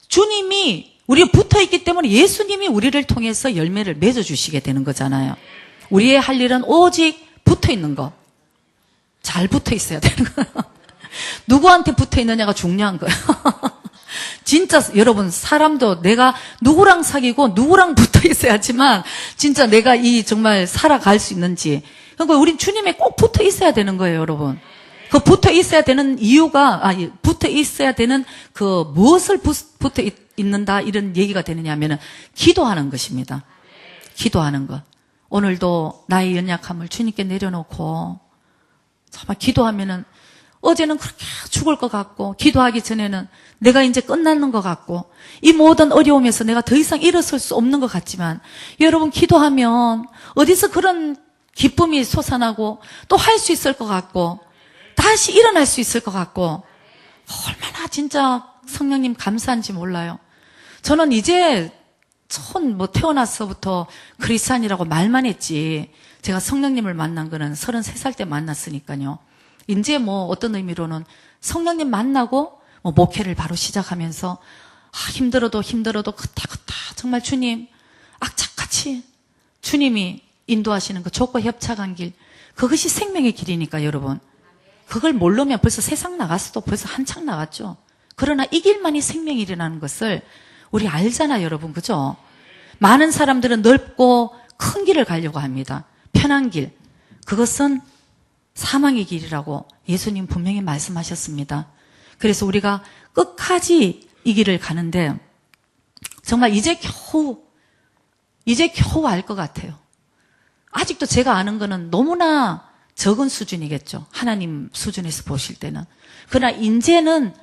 주님이 우리가 붙어 있기 때문에 예수님이 우리를 통해서 열매를 맺어주시게 되는 거잖아요. 우리의 할 일은 오직 붙어 있는 거. 잘 붙어 있어야 되는 거예요. 누구한테 붙어 있느냐가 중요한 거예요. 진짜 여러분 사람도 내가 누구랑 사귀고 누구랑 붙어 있어야지만 진짜 내가 정말 살아갈 수 있는지. 그러니까 우린 주님에 꼭 붙어 있어야 되는 거예요, 여러분. 그 붙어 있어야 되는 이유가 붙어 있어야 되는 그 무엇을 붙어 있는다 이런 얘기가 되느냐 하면은 기도하는 것입니다. 기도하는 것. 오늘도 나의 연약함을 주님께 내려놓고 정말 기도하면은 어제는 그렇게 죽을 것 같고 기도하기 전에는 내가 이제 끝나는 것 같고 이 모든 어려움에서 내가 더 이상 일어설 수 없는 것 같지만 여러분 기도하면 어디서 그런 기쁨이 솟아나고 또 할 수 있을 것 같고 다시 일어날 수 있을 것 같고 얼마나 진짜 성령님 감사한지 몰라요. 저는 이제 태어나서부터 크리스찬이라고 말만 했지 제가 성령님을 만난 거는 33살 때 만났으니까요. 이제 어떤 의미로는 성령님 만나고 목회를 바로 시작하면서 힘들어도 그때 정말 주님 악착같이 주님이 인도하시는 그 좁고 협착한 길 그것이 생명의 길이니까 여러분 그걸 모르면 벌써 세상 나갔어도 벌써 한창 나갔죠. 그러나 이 길만이 생명이라는 것을 우리 알잖아요, 여러분. 그죠? 많은 사람들은 넓고 큰 길을 가려고 합니다. 편한 길. 그것은 사망의 길이라고 예수님 분명히 말씀하셨습니다. 그래서 우리가 끝까지 이 길을 가는데 정말 이제 겨우 알 것 같아요. 아직도 제가 아는 거는 너무나 적은 수준이겠죠. 하나님 수준에서 보실 때는. 그러나 이제는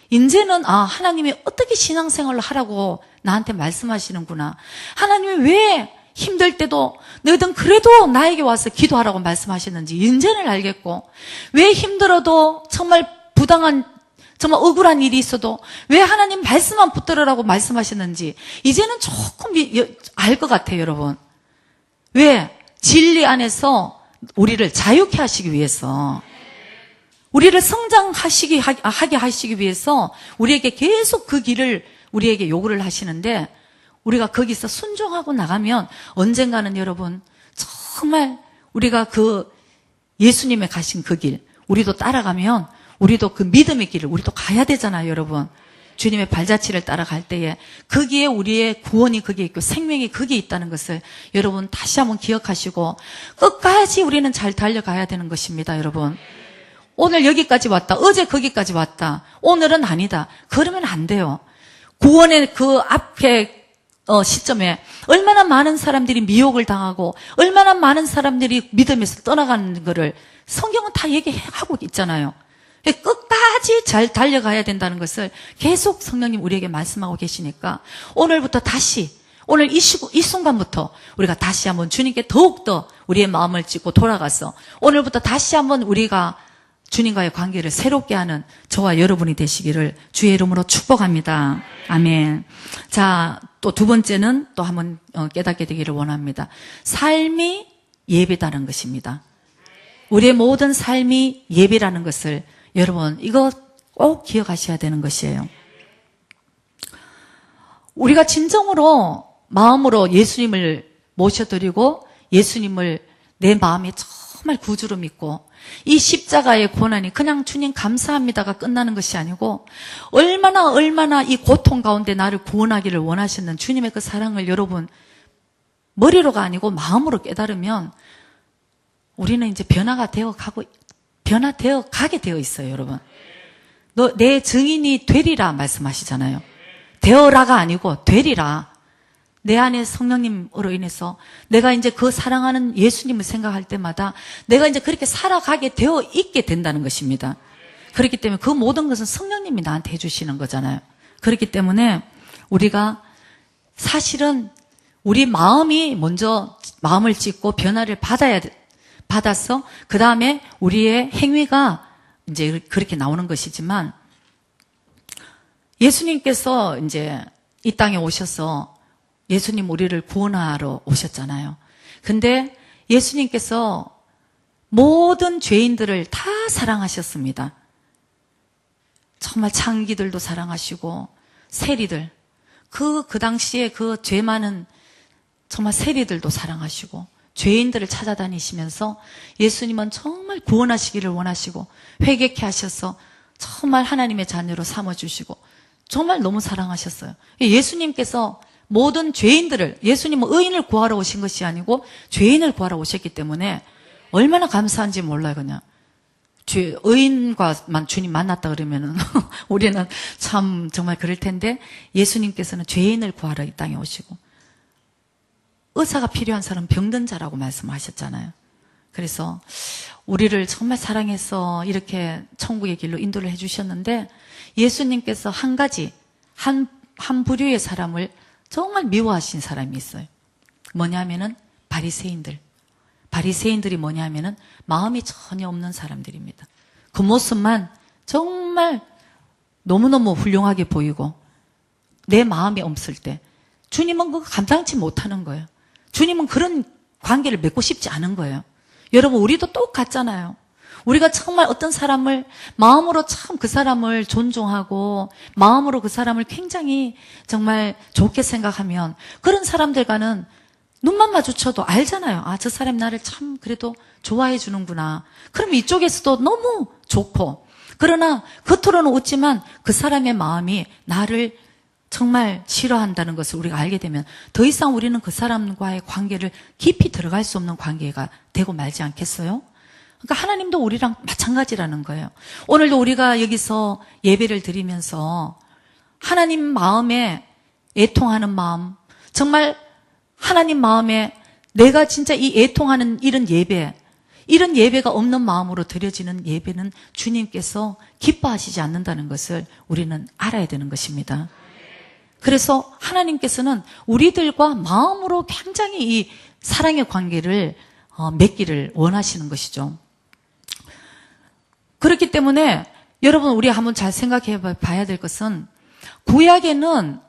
이제는 하나님이 어떻게 신앙생활을 하라고 나한테 말씀하시는구나. 하나님이 왜 힘들 때도 너희들 그래도 나에게 와서 기도하라고 말씀하셨는지 이제는 알겠고, 왜 힘들어도 정말 부당한 정말 억울한 일이 있어도 왜 하나님 말씀만 붙들으라고 말씀하셨는지 이제는 조금 알 것 같아요, 여러분. 왜? 진리 안에서 우리를 자유케 하시기 위해서, 우리를 하게 하시기 위해서 우리에게 계속 그 길을 우리에게 요구를 하시는데, 우리가 거기서 순종하고 나가면 언젠가는 여러분 정말 우리가 그 예수님의 가신 그 길 우리도 따라가면 우리도 그 믿음의 길을 우리도 가야 되잖아요, 여러분. 주님의 발자취를 따라갈 때에 거기에 우리의 구원이 거기에 있고 생명이 거기에 있다는 것을 여러분 다시 한번 기억하시고 끝까지 우리는 잘 달려가야 되는 것입니다, 여러분. 오늘 여기까지 왔다, 어제 거기까지 왔다, 오늘은 아니다, 그러면 안 돼요. 구원의 그 앞에 시점에 얼마나 많은 사람들이 미혹을 당하고 얼마나 많은 사람들이 믿음에서 떠나가는 거를 성경은 다 얘기하고 있잖아요. 끝까지 잘 달려가야 된다는 것을 계속 성령님 우리에게 말씀하고 계시니까 오늘부터 다시, 오늘 이 순간부터 우리가 다시 한번 주님께 더욱더 우리의 마음을 찢고 돌아가서 오늘부터 다시 한번 우리가 주님과의 관계를 새롭게 하는 저와 여러분이 되시기를 주의 이름으로 축복합니다. 아멘. 자, 또 두 번째는 또 한번 깨닫게 되기를 원합니다. 삶이 예배다는 것입니다. 우리의 모든 삶이 예배라는 것을 여러분 이거 꼭 기억하셔야 되는 것이에요. 우리가 진정으로 마음으로 예수님을 모셔드리고 예수님을 내 마음에 정말 구주로 믿고 이 십자가의 고난이 그냥 주님 감사합니다가 끝나는 것이 아니고 얼마나 이 고통 가운데 나를 구원하기를 원하시는 주님의 그 사랑을 여러분 머리로가 아니고 마음으로 깨달으면 우리는 이제 변화되어 가게 되어 있어요, 여러분. 너 내 증인이 되리라 말씀하시잖아요. 되어라가 아니고 되리라. 내 안에 성령님으로 인해서 내가 이제 그 사랑하는 예수님을 생각할 때마다 내가 이제 그렇게 살아가게 되어 있게 된다는 것입니다. 그렇기 때문에 그 모든 것은 성령님이 나한테 해주시는 거잖아요. 그렇기 때문에 우리가 사실은 우리 마음이 먼저 마음을 찢고 변화를 받아서 그 다음에 우리의 행위가 이제 그렇게 나오는 것이지만, 예수님께서 이제 이 땅에 오셔서 예수님 우리를 구원하러 오셨잖아요. 근데 예수님께서 모든 죄인들을 다 사랑하셨습니다. 정말 창기들도 사랑하시고 세리들, 그 당시에 그 죄 많은 정말 세리들도 사랑하시고 죄인들을 찾아다니시면서 예수님은 정말 구원하시기를 원하시고 회개케 하셔서 정말 하나님의 자녀로 삼아주시고 정말 너무 사랑하셨어요. 예수님께서 모든 죄인들을, 예수님은 의인을 구하러 오신 것이 아니고 죄인을 구하러 오셨기 때문에 얼마나 감사한지 몰라요. 그냥 의인과만 주님 만났다 그러면은 우리는 참 정말 그럴 텐데, 예수님께서는 죄인을 구하러 이 땅에 오시고 의사가 필요한 사람 병든 자라고 말씀하셨잖아요. 그래서 우리를 정말 사랑해서 이렇게 천국의 길로 인도를 해주셨는데, 예수님께서 한 가지 한 부류의 사람을 정말 미워하신 사람이 있어요. 뭐냐면은 바리새인들이 뭐냐면은 마음이 전혀 없는 사람들입니다. 그 모습만 정말 너무너무 훌륭하게 보이고 내 마음이 없을 때 주님은 그거 감당치 못하는 거예요. 주님은 그런 관계를 맺고 싶지 않은 거예요. 여러분, 우리도 똑같잖아요. 우리가 정말 어떤 사람을 마음으로 참 그 사람을 존중하고 마음으로 그 사람을 굉장히 정말 좋게 생각하면 그런 사람들과는 눈만 마주쳐도 알잖아요. 아, 저 사람 나를 참 그래도 좋아해 주는구나. 그럼 이쪽에서도 너무 좋고, 그러나 겉으로는 웃지만 그 사람의 마음이 나를 정말 싫어한다는 것을 우리가 알게 되면 더 이상 우리는 그 사람과의 관계를 깊이 들어갈 수 없는 관계가 되고 말지 않겠어요? 그러니까 하나님도 우리랑 마찬가지라는 거예요. 오늘도 우리가 여기서 예배를 드리면서 하나님 마음에 애통하는 마음, 정말 하나님 마음에 내가 진짜 이 애통하는 이런 예배, 이런 예배가 없는 마음으로 드려지는 예배는 주님께서 기뻐하시지 않는다는 것을 우리는 알아야 되는 것입니다. 그래서 하나님께서는 우리들과 마음으로 굉장히 이 사랑의 관계를 맺기를 원하시는 것이죠. 그렇기 때문에 여러분, 우리 한번 잘 생각해 봐야 될 것은, 구약에는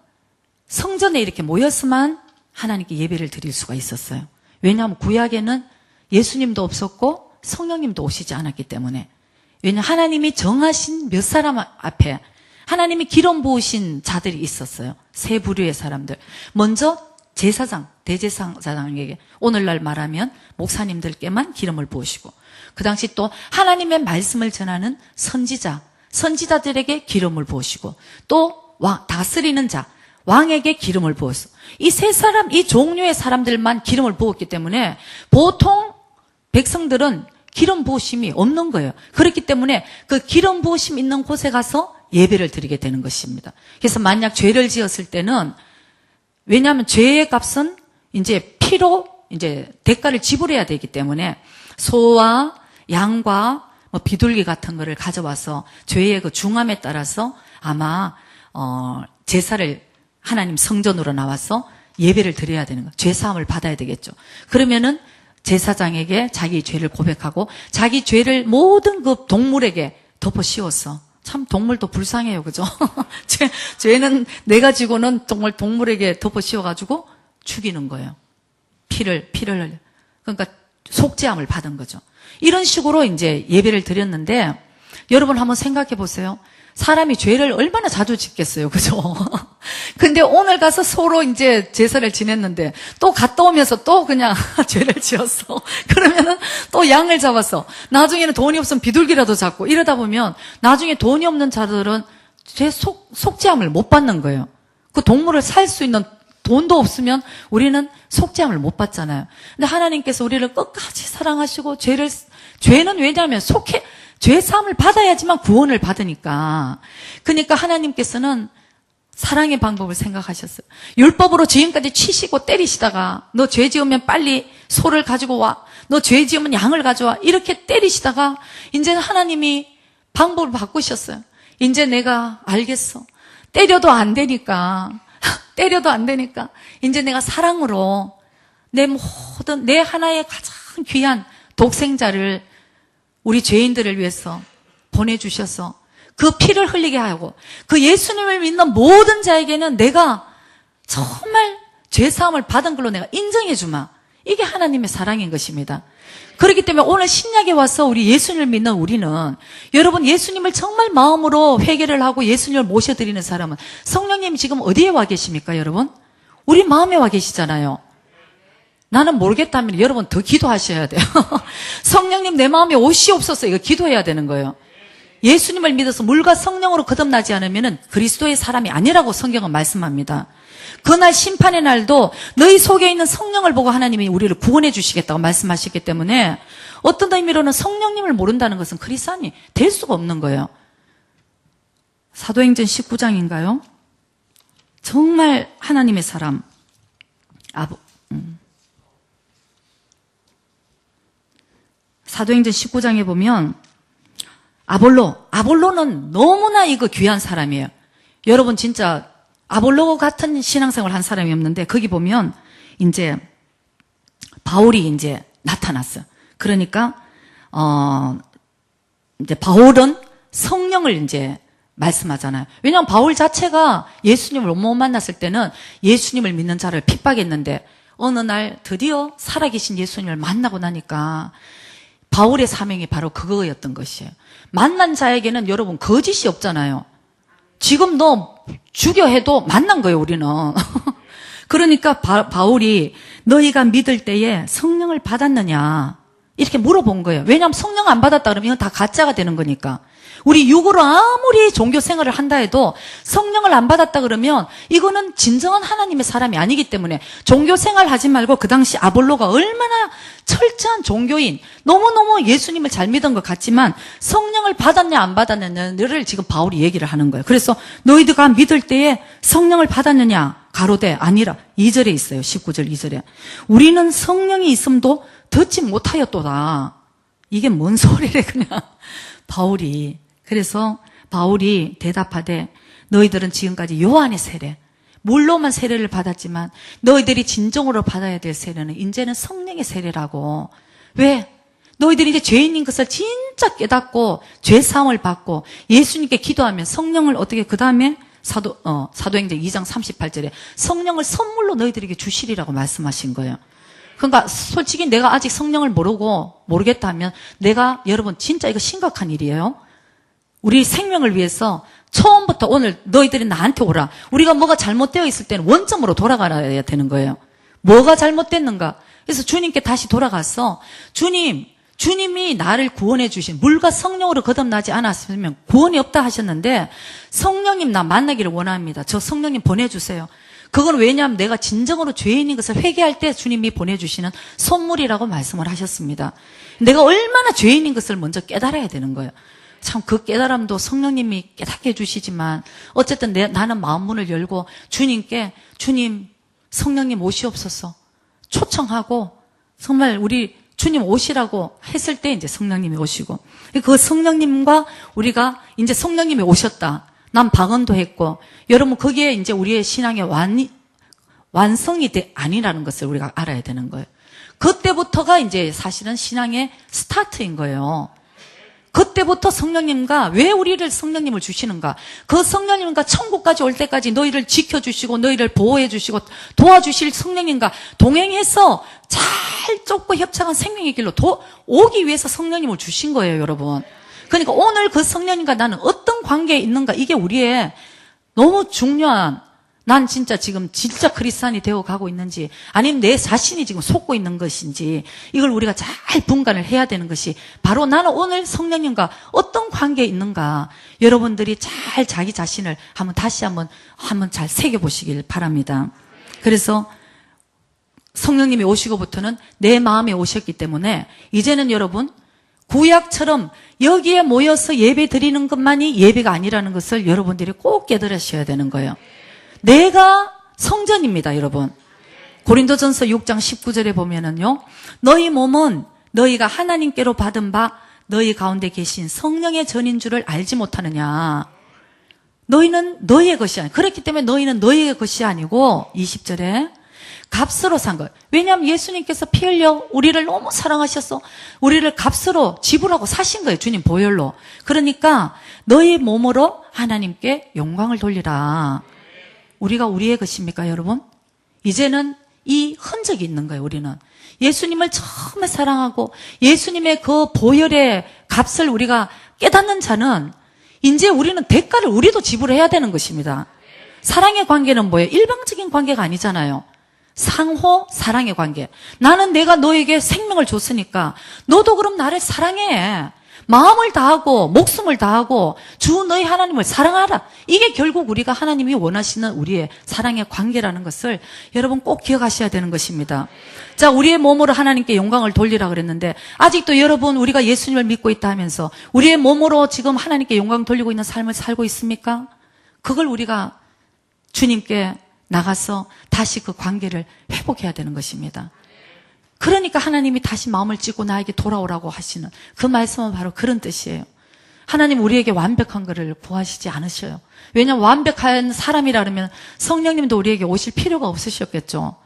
성전에 이렇게 모였으면 하나님께 예배를 드릴 수가 있었어요. 왜냐하면 구약에는 예수님도 없었고 성령님도 오시지 않았기 때문에. 왜냐하면 하나님이 정하신 몇 사람 앞에 하나님이 기름 부으신 자들이 있었어요. 세 부류의 사람들. 먼저 제사장, 대제사장에게, 오늘날 말하면 목사님들께만 기름을 부으시고, 그 당시 또 하나님의 말씀을 전하는 선지자들에게 기름을 부으시고, 또 다스리는 자, 왕에게 기름을 부었어. 이 세 사람, 이 종류의 사람들만 기름을 부었기 때문에 보통 백성들은 기름 부으심이 없는 거예요. 그렇기 때문에 그 기름 부으심 있는 곳에 가서 예배를 드리게 되는 것입니다. 그래서 만약 죄를 지었을 때는, 왜냐하면 죄의 값은 이제 피로 이제 대가를 지불해야 되기 때문에 소와 양과 비둘기 같은 거를 가져와서 죄의 그 중함에 따라서 아마 제사를 하나님 성전으로 나와서 예배를 드려야 되는 거, 죄사함을 받아야 되겠죠. 그러면은 제사장에게 자기 죄를 고백하고 자기 죄를 모든 그 동물에게 덮어 씌웠어. 참 동물도 불쌍해요, 그죠? 죄는 내 가지고는 정말 동물에게 덮어 씌워가지고 죽이는 거예요. 피를 흘려. 그러니까 속죄함을 받은 거죠. 이런 식으로 이제 예배를 드렸는데, 여러분 한번 생각해 보세요. 사람이 죄를 얼마나 자주 짓겠어요, 그죠? 근데 오늘 가서 서로 이제 제사를 지냈는데 또 갔다 오면서 또 그냥 죄를 지었어. 그러면은 또 양을 잡았어. 나중에는 돈이 없으면 비둘기라도 잡고, 이러다 보면 나중에 돈이 없는 자들은 죄 속죄함을 못 받는 거예요. 그 동물을 살 수 있는 돈도 없으면 우리는 속죄함을 못 받잖아요. 근데 하나님께서 우리를 끝까지 사랑하시고, 죄는 왜냐하면 죄 사함을 받아야지만 구원을 받으니까. 그러니까 하나님께서는 사랑의 방법을 생각하셨어요. 율법으로 지금까지 치시고 때리시다가, 너 죄 지으면 빨리 소를 가지고 와, 너 죄 지으면 양을 가져와, 이렇게 때리시다가 이제는 하나님이 방법을 바꾸셨어요. 이제 내가 알겠어. 때려도 안 되니까 이제 내가 사랑으로 내 하나의 가장 귀한 독생자를 우리 죄인들을 위해서 보내주셔서 그 피를 흘리게 하고, 그 예수님을 믿는 모든 자에게는 내가 정말 죄사함을 받은 걸로 내가 인정해 주마. 이게 하나님의 사랑인 것입니다. 그렇기 때문에 오늘 신약에 와서 우리 예수님을 믿는 우리는, 여러분 예수님을 정말 마음으로 회개를 하고 예수님을 모셔드리는 사람은 성령님이 지금 어디에 와 계십니까, 여러분? 우리 마음에 와 계시잖아요. 나는 모르겠다면 여러분 더 기도하셔야 돼요. 성령님 내 마음에 오시옵소서, 이거 기도해야 되는 거예요. 예수님을 믿어서 물과 성령으로 거듭나지 않으면 그리스도의 사람이 아니라고 성경은 말씀합니다. 그날 심판의 날도 너희 속에 있는 성령을 보고 하나님이 우리를 구원해 주시겠다고 말씀하셨기 때문에, 어떤 의미로는 성령님을 모른다는 것은 크리스찬이 될 수가 없는 거예요. 사도행전 19장인가요? 정말 하나님의 사람 사도행전 19장에 보면 아볼로는 너무나 이거 귀한 사람이에요. 여러분 진짜 아볼로 같은 신앙생활 한 사람이 없는데, 거기 보면 이제 바울이 이제 나타났어요. 그러니까 이제 바울은 성령을 이제 말씀하잖아요. 왜냐하면 바울 자체가 예수님을 못 만났을 때는 예수님을 믿는 자를 핍박했는데, 어느 날 드디어 살아계신 예수님을 만나고 나니까 바울의 사명이 바로 그거였던 것이에요. 만난 자에게는 여러분 거짓이 없잖아요. 지금 너 죽여 해도 만난 거예요, 우리는. 그러니까 바울이 너희가 믿을 때에 성령을 받았느냐 이렇게 물어본 거예요. 왜냐하면 성령 안 받았다 그러면 이건 다 가짜가 되는 거니까. 우리 육으로 아무리 종교 생활을 한다 해도 성령을 안 받았다 그러면 이거는 진정한 하나님의 사람이 아니기 때문에 종교 생활 하지 말고, 그 당시 아볼로가 얼마나 철저한 종교인, 너무너무 예수님을 잘 믿은 것 같지만 성령을 받았냐 안 받았느냐를 지금 바울이 얘기를 하는 거예요. 그래서 너희들가 믿을 때에 성령을 받았느냐 가로되 아니라, 2절에 있어요. 19절 2절에 우리는 성령이 있음도 듣지 못하였도다. 이게 뭔 소리래 그냥 바울이. 그래서 바울이 대답하되 너희들은 지금까지 요한의 세례, 물로만 세례를 받았지만 너희들이 진정으로 받아야 될 세례는 이제는 성령의 세례라고. 왜? 너희들이 이제 죄인인 것을 진짜 깨닫고 죄사함을 받고 예수님께 기도하면 성령을 어떻게, 그 다음에 사도행전 2장 38절에 성령을 선물로 너희들에게 주시리라고 말씀하신 거예요. 그러니까 솔직히 내가 아직 성령을 모르겠다 하면 내가, 여러분 진짜 이거 심각한 일이에요. 우리 생명을 위해서 처음부터 오늘 너희들이 나한테 오라. 우리가 뭐가 잘못되어 있을 때는 원점으로 돌아가야 되는 거예요. 뭐가 잘못됐는가? 그래서 주님께 다시 돌아가서 주님이 나를 구원해 주신, 물과 성령으로 거듭나지 않았으면 구원이 없다 하셨는데 성령님 나 만나기를 원합니다. 저 성령님 보내주세요. 그건 왜냐하면 내가 진정으로 죄인인 것을 회개할 때 주님이 보내주시는 선물이라고 말씀을 하셨습니다. 내가 얼마나 죄인인 것을 먼저 깨달아야 되는 거예요. 참 그 깨달음도 성령님이 깨닫게 해주시지만 어쨌든 나는 마음문을 열고 주님께, 주님 성령님 오시옵소서 초청하고 정말 우리 주님 오시라고 했을 때 이제 성령님이 오시고, 그 성령님과 우리가 이제 성령님이 오셨다. 난 방언도 했고, 여러분 거기에 이제 우리의 신앙의 완성이 아니라는 것을 우리가 알아야 되는 거예요. 그때부터가 이제 사실은 신앙의 스타트인 거예요. 그때부터 성령님과, 왜 우리를 성령님을 주시는가? 그 성령님과 천국까지 올 때까지 너희를 지켜주시고 너희를 보호해주시고 도와주실 성령님과 동행해서 잘 좁고 협착한 생명의 길로 오기 위해서 성령님을 주신 거예요, 여러분. 그러니까 오늘 그 성령님과 나는 어떤 관계에 있는가, 이게 우리의 너무 중요한, 난 진짜 지금 진짜 크리스찬이 되어 가고 있는지 아니면 내 자신이 지금 속고 있는 것인지, 이걸 우리가 잘 분간을 해야 되는 것이 바로 나는 오늘 성령님과 어떤 관계에 있는가, 여러분들이 잘 자기 자신을 다시 한번 잘 새겨보시길 바랍니다. 그래서 성령님이 오시고부터는 내 마음에 오셨기 때문에 이제는 여러분 구약처럼 여기에 모여서 예배 드리는 것만이 예배가 아니라는 것을 여러분들이 꼭 깨달으셔야 되는 거예요. 내가 성전입니다, 여러분. 고린도전서 6장 19절에 보면은요, 너희 몸은 너희가 하나님께로 받은 바 너희 가운데 계신 성령의 전인 줄을 알지 못하느냐. 너희는 너희의 것이 아니고, 그렇기 때문에 너희는 너희의 것이 아니고 20절에 값으로 산 것. 왜냐하면 예수님께서 피 흘려 우리를 너무 사랑하셔서 우리를 값으로 지불하고 사신 거예요, 주님 보혈로. 그러니까 너희 몸으로 하나님께 영광을 돌리라. 우리가 우리의 것입니까, 여러분? 이제는 이 흔적이 있는 거예요, 우리는. 예수님을 처음에 사랑하고 예수님의 그 보혈의 값을 우리가 깨닫는 자는 이제 우리는 대가를 우리도 지불해야 되는 것입니다. 사랑의 관계는 뭐예요? 일방적인 관계가 아니잖아요. 상호 사랑의 관계. 나는 내가 너에게 생명을 줬으니까 너도 그럼 나를 사랑해. 마음을 다하고 목숨을 다하고 주 너희 하나님을 사랑하라. 이게 결국 우리가 하나님이 원하시는 우리의 사랑의 관계라는 것을 여러분 꼭 기억하셔야 되는 것입니다. 자, 우리의 몸으로 하나님께 영광을 돌리라 그랬는데 아직도 여러분 우리가 예수님을 믿고 있다 하면서 우리의 몸으로 지금 하나님께 영광 돌리고 있는 삶을 살고 있습니까? 그걸 우리가 주님께 나가서 다시 그 관계를 회복해야 되는 것입니다. 그러니까 하나님이 다시 마음을 찢고 나에게 돌아오라고 하시는 그 말씀은 바로 그런 뜻이에요. 하나님 우리에게 완벽한 것을 구하시지 않으셔요. 왜냐하면 완벽한 사람이라 그러면 성령님도 우리에게 오실 필요가 없으셨겠죠.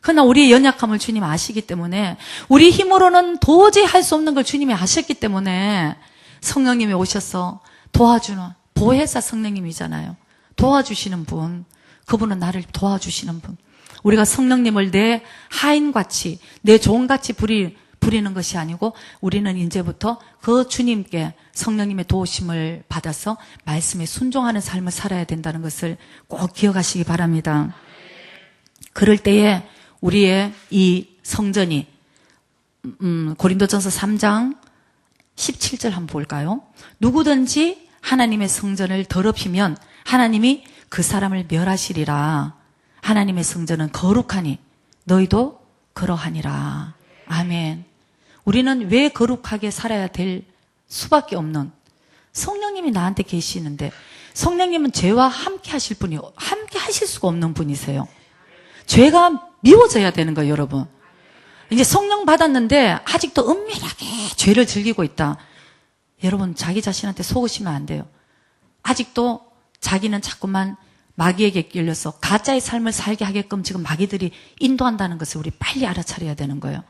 그러나 우리의 연약함을 주님 아시기 때문에 우리 힘으로는 도저히 할 수 없는 걸 주님이 아셨기 때문에 성령님이 오셔서 도와주는 보혜사 성령님이잖아요. 도와주시는 분, 그분은 나를 도와주시는 분. 우리가 성령님을 내 하인같이 내 종같이 부리는 것이 아니고 우리는 이제부터 그 주님께 성령님의 도우심을 받아서 말씀에 순종하는 삶을 살아야 된다는 것을 꼭 기억하시기 바랍니다. 그럴 때에 우리의 이 성전이 고린도전서 3장 17절 한번 볼까요? 누구든지 하나님의 성전을 더럽히면 하나님이 그 사람을 멸하시리라. 하나님의 성전은 거룩하니 너희도 그러하니라. 아멘. 우리는 왜 거룩하게 살아야 될 수밖에 없는, 성령님이 나한테 계시는데 성령님은 죄와 함께 하실 분이, 함께 하실 수가 없는 분이세요. 죄가 미워져야 되는 거예요, 여러분. 이제 성령 받았는데 아직도 은밀하게 죄를 즐기고 있다. 여러분, 자기 자신한테 속으시면 안 돼요. 아직도 자기는 자꾸만 마귀에게 끌려서 가짜의 삶을 살게 하게끔 지금 마귀들이 인도한다는 것을 우리 빨리 알아차려야 되는 거예요.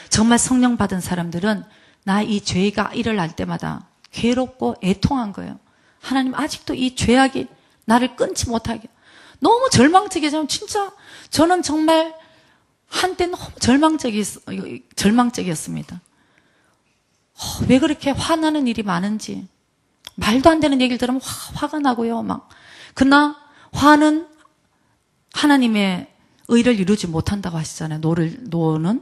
정말 성령 받은 사람들은 나 이 죄가 일어날 때마다 괴롭고 애통한 거예요. 하나님, 아직도 이 죄악이 나를 끊지 못하게. 너무 절망적이잖아요. 진짜 저는 정말 한때 너무 절망적이었습니다. 왜 그렇게 화나는 일이 많은지, 말도 안 되는 얘기를 들으면 화가 나고요. 막. 그러나 화는 하나님의 의를 이루지 못한다고 하시잖아요. 노는.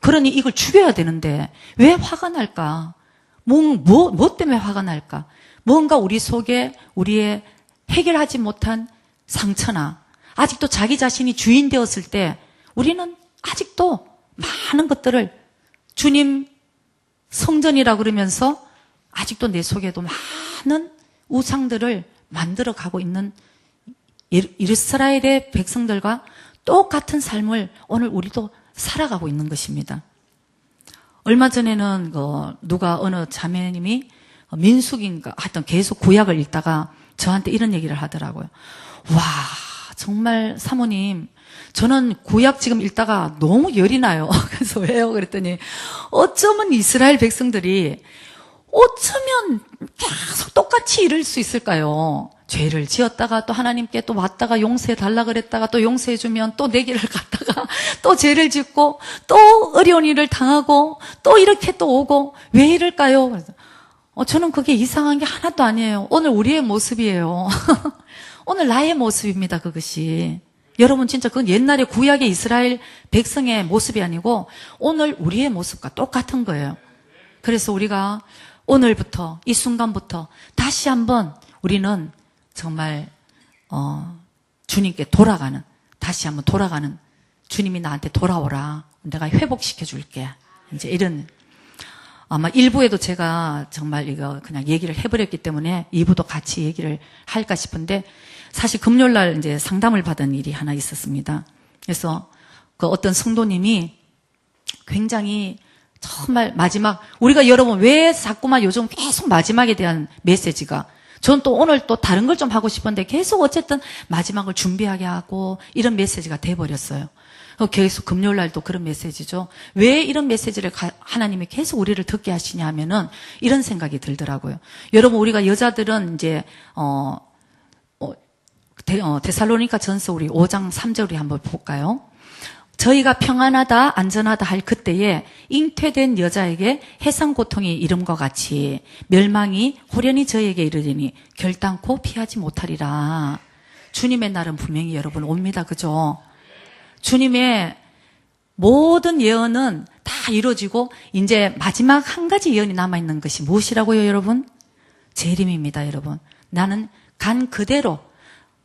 그러니 이걸 죽여야 되는데 왜 화가 날까? 뭐 때문에 화가 날까? 뭔가 우리 속에 우리의 해결하지 못한 상처나 아직도 자기 자신이 주인 되었을 때 우리는 아직도 많은 것들을 주님 성전이라 그러면서 아직도 내 속에도 많은 우상들을 만들어 가고 있는 이스라엘의 백성들과 똑같은 삶을 오늘 우리도 살아가고 있는 것입니다. 얼마 전에는 어느 자매님이 민숙인가 하여튼 계속 구약을 읽다가 저한테 이런 얘기를 하더라고요. 와, 정말 사모님, 저는 구약 지금 읽다가 너무 열이 나요. 그래서 왜요? 그랬더니 어쩌면 이스라엘 백성들이 어쩌면 계속 똑같이 이럴 수 있을까요? 죄를 지었다가 또 하나님께 또 왔다가 용서해 달라 그랬다가 또 용서해 주면 또 내 길을 갔다가 또 죄를 짓고 또 어려운 일을 당하고 또 이렇게 또 오고 왜 이럴까요? 그래서 저는 그게 이상한 게 하나도 아니에요. 오늘 우리의 모습이에요. 오늘 나의 모습입니다. 그것이. 여러분, 진짜 그건 옛날에 구약의 이스라엘 백성의 모습이 아니고 오늘 우리의 모습과 똑같은 거예요. 그래서 우리가 오늘부터 이 순간부터 다시 한번 우리는 정말 주님께 다시 한번 돌아가는, 주님이 나한테 돌아오라, 내가 회복시켜 줄게, 이제 이런. 아마 1부에도 제가 정말 이거 그냥 얘기를 해버렸기 때문에 2부도 같이 얘기를 할까 싶은데, 사실 금요일날 이제 상담을 받은 일이 하나 있었습니다. 그래서 그 어떤 성도님이 굉장히 정말 마지막, 우리가 여러분 왜 자꾸만 요즘 계속 마지막에 대한 메시지가, 전 또 오늘 또 다른 걸 좀 하고 싶은데 계속 어쨌든 마지막을 준비하게 하고 이런 메시지가 돼버렸어요. 계속 금요일 날도 그런 메시지죠. 왜 이런 메시지를 하나님이 계속 우리를 듣게 하시냐 하면은 이런 생각이 들더라고요. 여러분, 우리가 여자들은 이제 데살로니가 전서 우리 5장 3절 우리 한번 볼까요? 저희가 평안하다 안전하다 할 그때에 잉태된 여자에게 해상 고통이 이름과 같이 멸망이 호련히 저에게 이르리니 결단코 피하지 못하리라. 주님의 날은 분명히 여러분 옵니다. 그죠? 주님의 모든 예언은 다 이루어지고 이제 마지막 한 가지 예언이 남아있는 것이 무엇이라고요, 여러분? 재림입니다, 여러분. 나는 간 그대로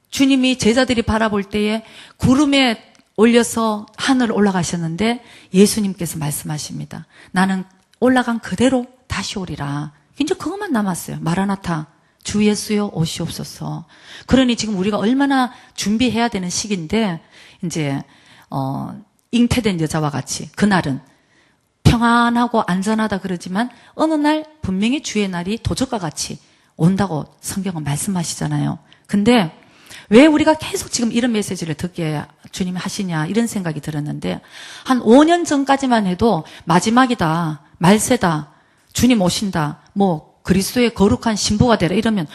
주님이 제자들이 바라볼 때에 구름에 올려서 하늘 올라가셨는데 예수님께서 말씀하십니다. 나는 올라간 그대로 다시 오리라. 이제 그것만 남았어요. 마라나타, 주 예수여 오시옵소서. 그러니 지금 우리가 얼마나 준비해야 되는 시기인데, 이제 잉태된 여자와 같이 그날은 평안하고 안전하다 그러지만 어느 날 분명히 주의 날이 도적과 같이 온다고 성경은 말씀하시잖아요. 근데 왜 우리가 계속 지금 이런 메시지를 듣게 주님이 하시냐 이런 생각이 들었는데, 한 5년 전까지만 해도 마지막이다, 말세다, 주님 오신다, 뭐 그리스도의 거룩한 신부가 되라 이러면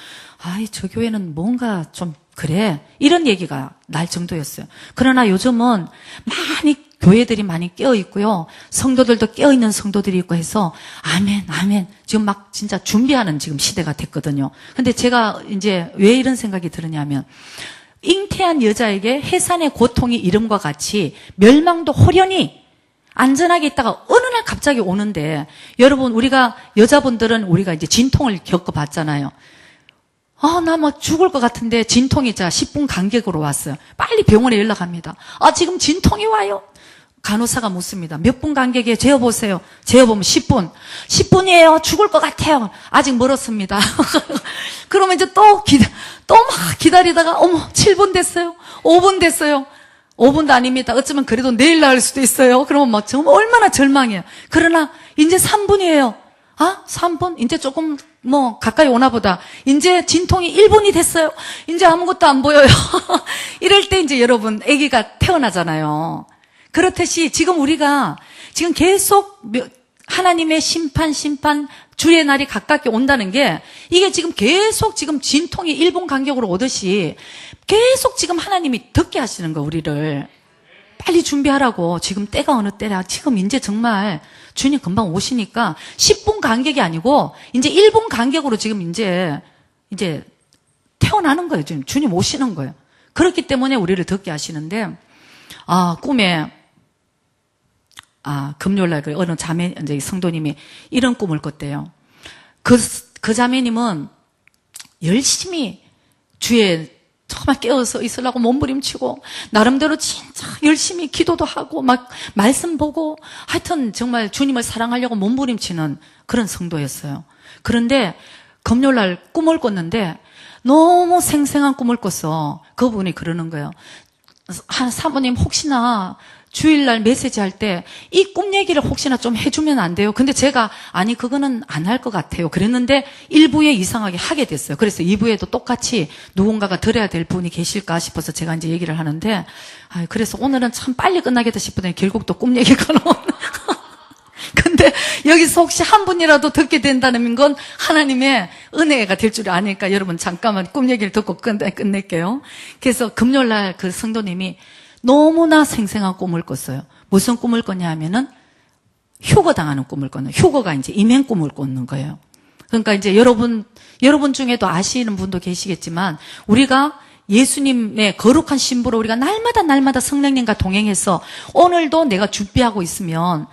아이 저 교회는 뭔가 좀 그래 이런 얘기가 날 정도였어요. 그러나 요즘은 교회들이 많이 깨어 있고요, 성도들도 깨어 있는 성도들이 있고 해서 아멘 아멘 지금 막 진짜 준비하는 지금 시대가 됐거든요. 근데 제가 이제 왜 이런 생각이 들었냐면, 잉태한 여자에게 해산의 고통이 이름과 같이 멸망도 호련히 안전하게 있다가 어느 날 갑자기 오는데, 여러분 우리가 여자분들은 우리가 이제 진통을 겪어봤잖아요. 나 뭐 죽을 것 같은데 진통이 10분 간격으로 왔어요. 빨리 병원에 연락합니다. 지금 진통이 와요. 간호사가 묻습니다. 몇 분 간격에 재어보세요. 재어보면 10분. 10분이에요. 죽을 것 같아요. 아직 멀었습니다. 그러면 이제 또 막 기다리다가 7분 됐어요. 5분 됐어요. 5분도 아닙니다. 어쩌면 그래도 내일 나을 수도 있어요. 그러면 막 정말 얼마나 절망해요. 그러나 이제 3분이에요. 3분? 이제 조금 가까이 오나 보다. 이제 진통이 1분이 됐어요. 이제 아무것도 안 보여요. 이럴 때 이제 여러분 아기가 태어나잖아요. 그렇듯이 지금 우리가 지금 계속 하나님의 심판 주의 날이 가깝게 온다는 게 이게 지금 계속 지금 진통이 1분 간격으로 오듯이 계속 지금 하나님이 듣게 하시는 거 우리를 빨리 준비하라고. 지금 때가 어느 때라. 지금 이제 정말 주님 금방 오시니까 10분 간격이 아니고 이제 1분 간격으로 지금 이제 태어나는 거예요. 지금 주님 오시는 거예요. 그렇기 때문에 우리를 듣게 하시는데 꿈에 금요일날 어느 자매 이제 성도님이 이런 꿈을 꿨대요. 그 자매님은 열심히 주에 정말 깨어서 있으려고 몸부림치고 나름대로 진짜 열심히 기도도 하고 막 말씀 보고 하여튼 정말 주님을 사랑하려고 몸부림치는 그런 성도였어요. 그런데 금요일날 꿈을 꿨는데 너무 생생한 꿈을 꿨어. 그분이 그러는 거예요. 사모님 혹시나 주일날 메시지 할 때 이 꿈 얘기를 혹시나 좀 해주면 안 돼요? 근데 제가 아니 그거는 안 할 것 같아요. 그랬는데 1부에 이상하게 하게 됐어요. 그래서 2부에도 똑같이 누군가가 들어야 될 분이 계실까 싶어서 제가 이제 얘기를 하는데 그래서 오늘은 참 빨리 끝나겠다 싶더니 결국 또 꿈 얘기가 나오네. 근데 여기서 혹시 한 분이라도 듣게 된다는 건 하나님의 은혜가 될 줄 아니까 여러분 잠깐만 꿈 얘기를 듣고 끝낼게요. 그래서 금요일날 그 성도님이 너무나 생생한 꿈을 꿨어요. 무슨 꿈을 꿨냐 하면은 휴거당하는 꿈을 꿨는, 휴거가 이제 임행 꿈을 꿨는 거예요. 그러니까 이제 여러분 중에도 아시는 분도 계시겠지만 우리가 예수님의 거룩한 신부로 우리가 날마다 성령님과 동행해서 오늘도 내가 준비하고 있으면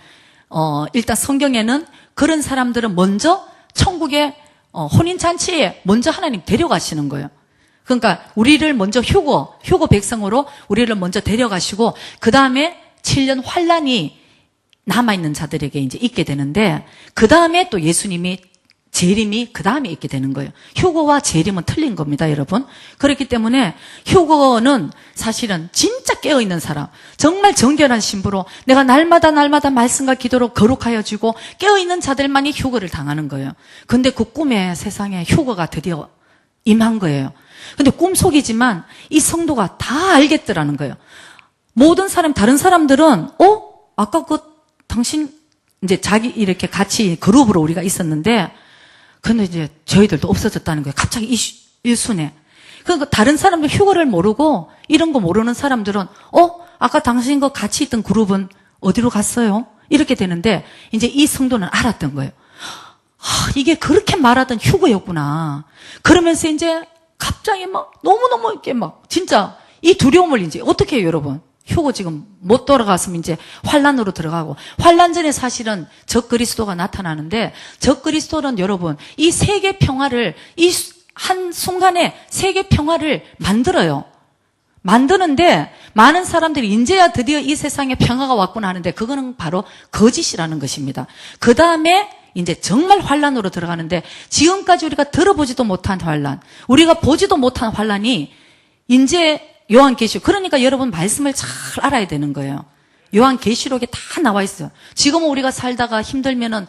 일단 성경에는 그런 사람들은 먼저 천국의 혼인잔치에 먼저 하나님 데려가시는 거예요. 그러니까 우리를 먼저 휴거 백성으로 우리를 먼저 데려가시고 그 다음에 7년 환란이 남아있는 자들에게 이제 있게 되는데 그 다음에 또 예수님이 재림이 그 다음에 있게 되는 거예요. 휴거와 재림은 틀린 겁니다, 여러분. 그렇기 때문에 휴거는 사실은 진짜 깨어있는 사람, 정말 정결한 신부로 내가 날마다 말씀과 기도로 거룩하여지고 깨어있는 자들만이 휴거를 당하는 거예요. 근데 그 꿈에 세상에 휴거가 드디어 임한 거예요. 근데 꿈속이지만 이 성도가 다 알겠더라는 거예요. 모든 다른 사람들은 아까 당신 이제 자기 이렇게 같이 그룹으로 우리가 있었는데 근데 이제 저희들도 없어졌다는 거예요. 갑자기 일순에. 그러니까 다른 사람들 휴거를 모르고 이런 거 모르는 사람들은 아까 당신과 같이 있던 그룹은 어디로 갔어요? 이렇게 되는데 이제 이 성도는 알았던 거예요. 이게 그렇게 말하던 휴거였구나. 그러면서 이제 갑자기 막 너무너무 이렇게 막 진짜 이 두려움을 이제 어떻게 해요, 여러분? 휴거 지금 못 돌아갔으면 이제 환란으로 들어가고 환란 전에 사실은 적그리스도가 나타나는데 적그리스도는 여러분 이 세계 평화를 이 한 순간에 세계 평화를 만들어요. 만드는데 많은 사람들이 이제야 드디어 이 세상에 평화가 왔구나 하는데 그거는 바로 거짓이라는 것입니다. 그 다음에 이제 정말 환란으로 들어가는데 지금까지 우리가 들어보지도 못한 환란, 우리가 보지도 못한 환란이 이제 요한계시록, 그러니까 여러분 말씀을 잘 알아야 되는 거예요. 요한계시록에 다 나와 있어요. 지금은 우리가 살다가 힘들면은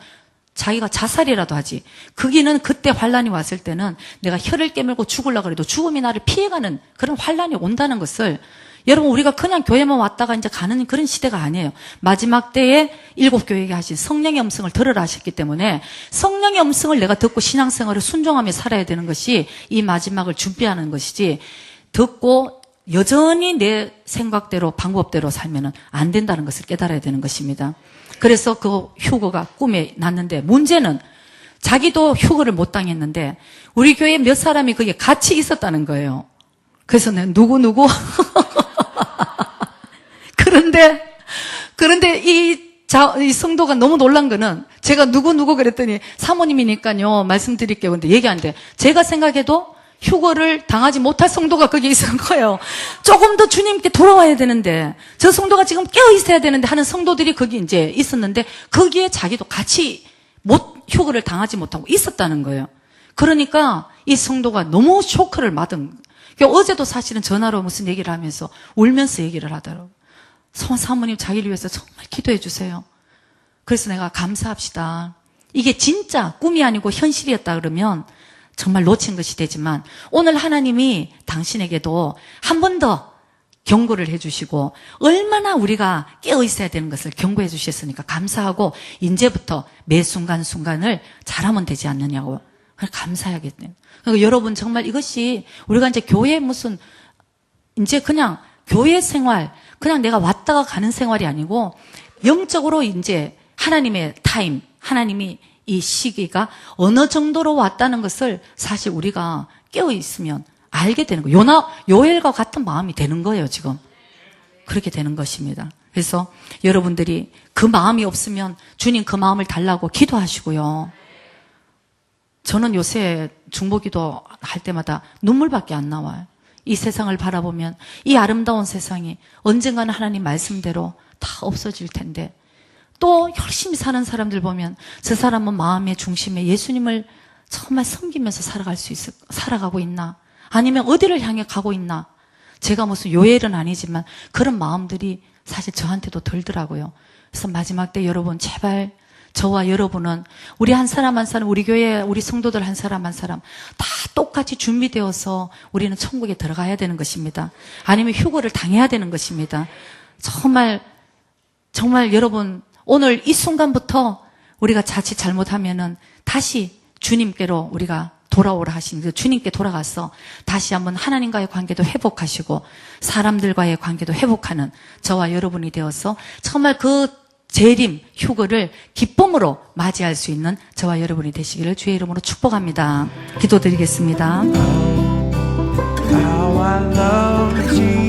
자기가 자살이라도 하지. 거기는 그때 환란이 왔을 때는 내가 혀를 깨물고 죽으려고 해도 죽음이 나를 피해가는 그런 환란이 온다는 것을 여러분 우리가 그냥 교회만 왔다가 이제 가는 그런 시대가 아니에요. 마지막 때에 7교회에게 하신 성령의 음성을 들으라 하셨기 때문에 성령의 음성을 내가 듣고 신앙생활을 순종하며 살아야 되는 것이 이 마지막을 준비하는 것이지 듣고 여전히 내 생각대로 방법대로 살면은 안 된다는 것을 깨달아야 되는 것입니다. 그래서 그 휴거가 꿈에 났는데 문제는 자기도 휴거를 못 당했는데 우리 교회 몇 사람이 거기에 같이 있었다는 거예요. 그래서 내가 누구 그런데 이 성도가 너무 놀란 거는 제가 누구 그랬더니 사모님이니까요 말씀드릴게요. 근데 얘기 안 돼. 제가 생각해도 휴거를 당하지 못할 성도가 거기에 있은 거예요. 조금 더 주님께 돌아와야 되는데 저 성도가 지금 깨어 있어야 되는데 하는 성도들이 거기 이제 있었는데 거기에 자기도 같이 휴거를 당하지 못하고 있었다는 거예요. 그러니까 이 성도가 너무 쇼크를 받은 그러니까 어제도 사실은 전화로 무슨 얘기를 하면서 울면서 얘기를 하더라고요. 사모님 자기를 위해서 정말 기도해 주세요. 그래서 내가 감사합시다. 이게 진짜 꿈이 아니고 현실이었다 그러면 정말 놓친 것이 되지만 오늘 하나님이 당신에게도 한 번 더 경고를 해주시고 얼마나 우리가 깨어 있어야 되는 것을 경고해 주셨으니까 감사하고 이제부터 매 순간순간을 잘하면 되지 않느냐고 감사하겠네요. 그러니까 여러분 정말 이것이 우리가 이제 교회 무슨 이제 그냥 교회 생활 그냥 내가 왔다가 가는 생활이 아니고 영적으로 이제 하나님의 타임 하나님이 이 시기가 어느 정도로 왔다는 것을 사실 우리가 깨어 있으면 알게 되는 거예요. 요엘과 같은 마음이 되는 거예요, 지금. 그렇게 되는 것입니다. 그래서 여러분들이 그 마음이 없으면 주님 그 마음을 달라고 기도하시고요. 저는 요새 중보기도 할 때마다 눈물밖에 안 나와요. 이 세상을 바라보면 이 아름다운 세상이 언젠가는 하나님 말씀대로 다 없어질 텐데 또 열심히 사는 사람들 보면 저 사람은 마음의 중심에 예수님을 정말 섬기면서 살아가고 있나? 아니면 어디를 향해 가고 있나? 제가 무슨 요엘은 아니지만 그런 마음들이 사실 저한테도 들더라고요. 그래서 마지막 때 여러분 제발 저와 여러분은 우리 한 사람 한 사람 우리 교회 우리 성도들 한 사람 한 사람 다 똑같이 준비되어서 우리는 천국에 들어가야 되는 것입니다. 아니면 휴거를 당해야 되는 것입니다. 정말 여러분 오늘 이 순간부터 우리가 자칫 잘못하면은 다시 주님께로 우리가 돌아오라 하신 그 주님께 돌아가서 다시 한번 하나님과의 관계도 회복하시고 사람들과의 관계도 회복하는 저와 여러분이 되어서 정말 그 재림 휴거를 기쁨으로 맞이할 수 있는 저와 여러분이 되시기를 주의 이름으로 축복합니다. 기도드리겠습니다. How I love Jesus.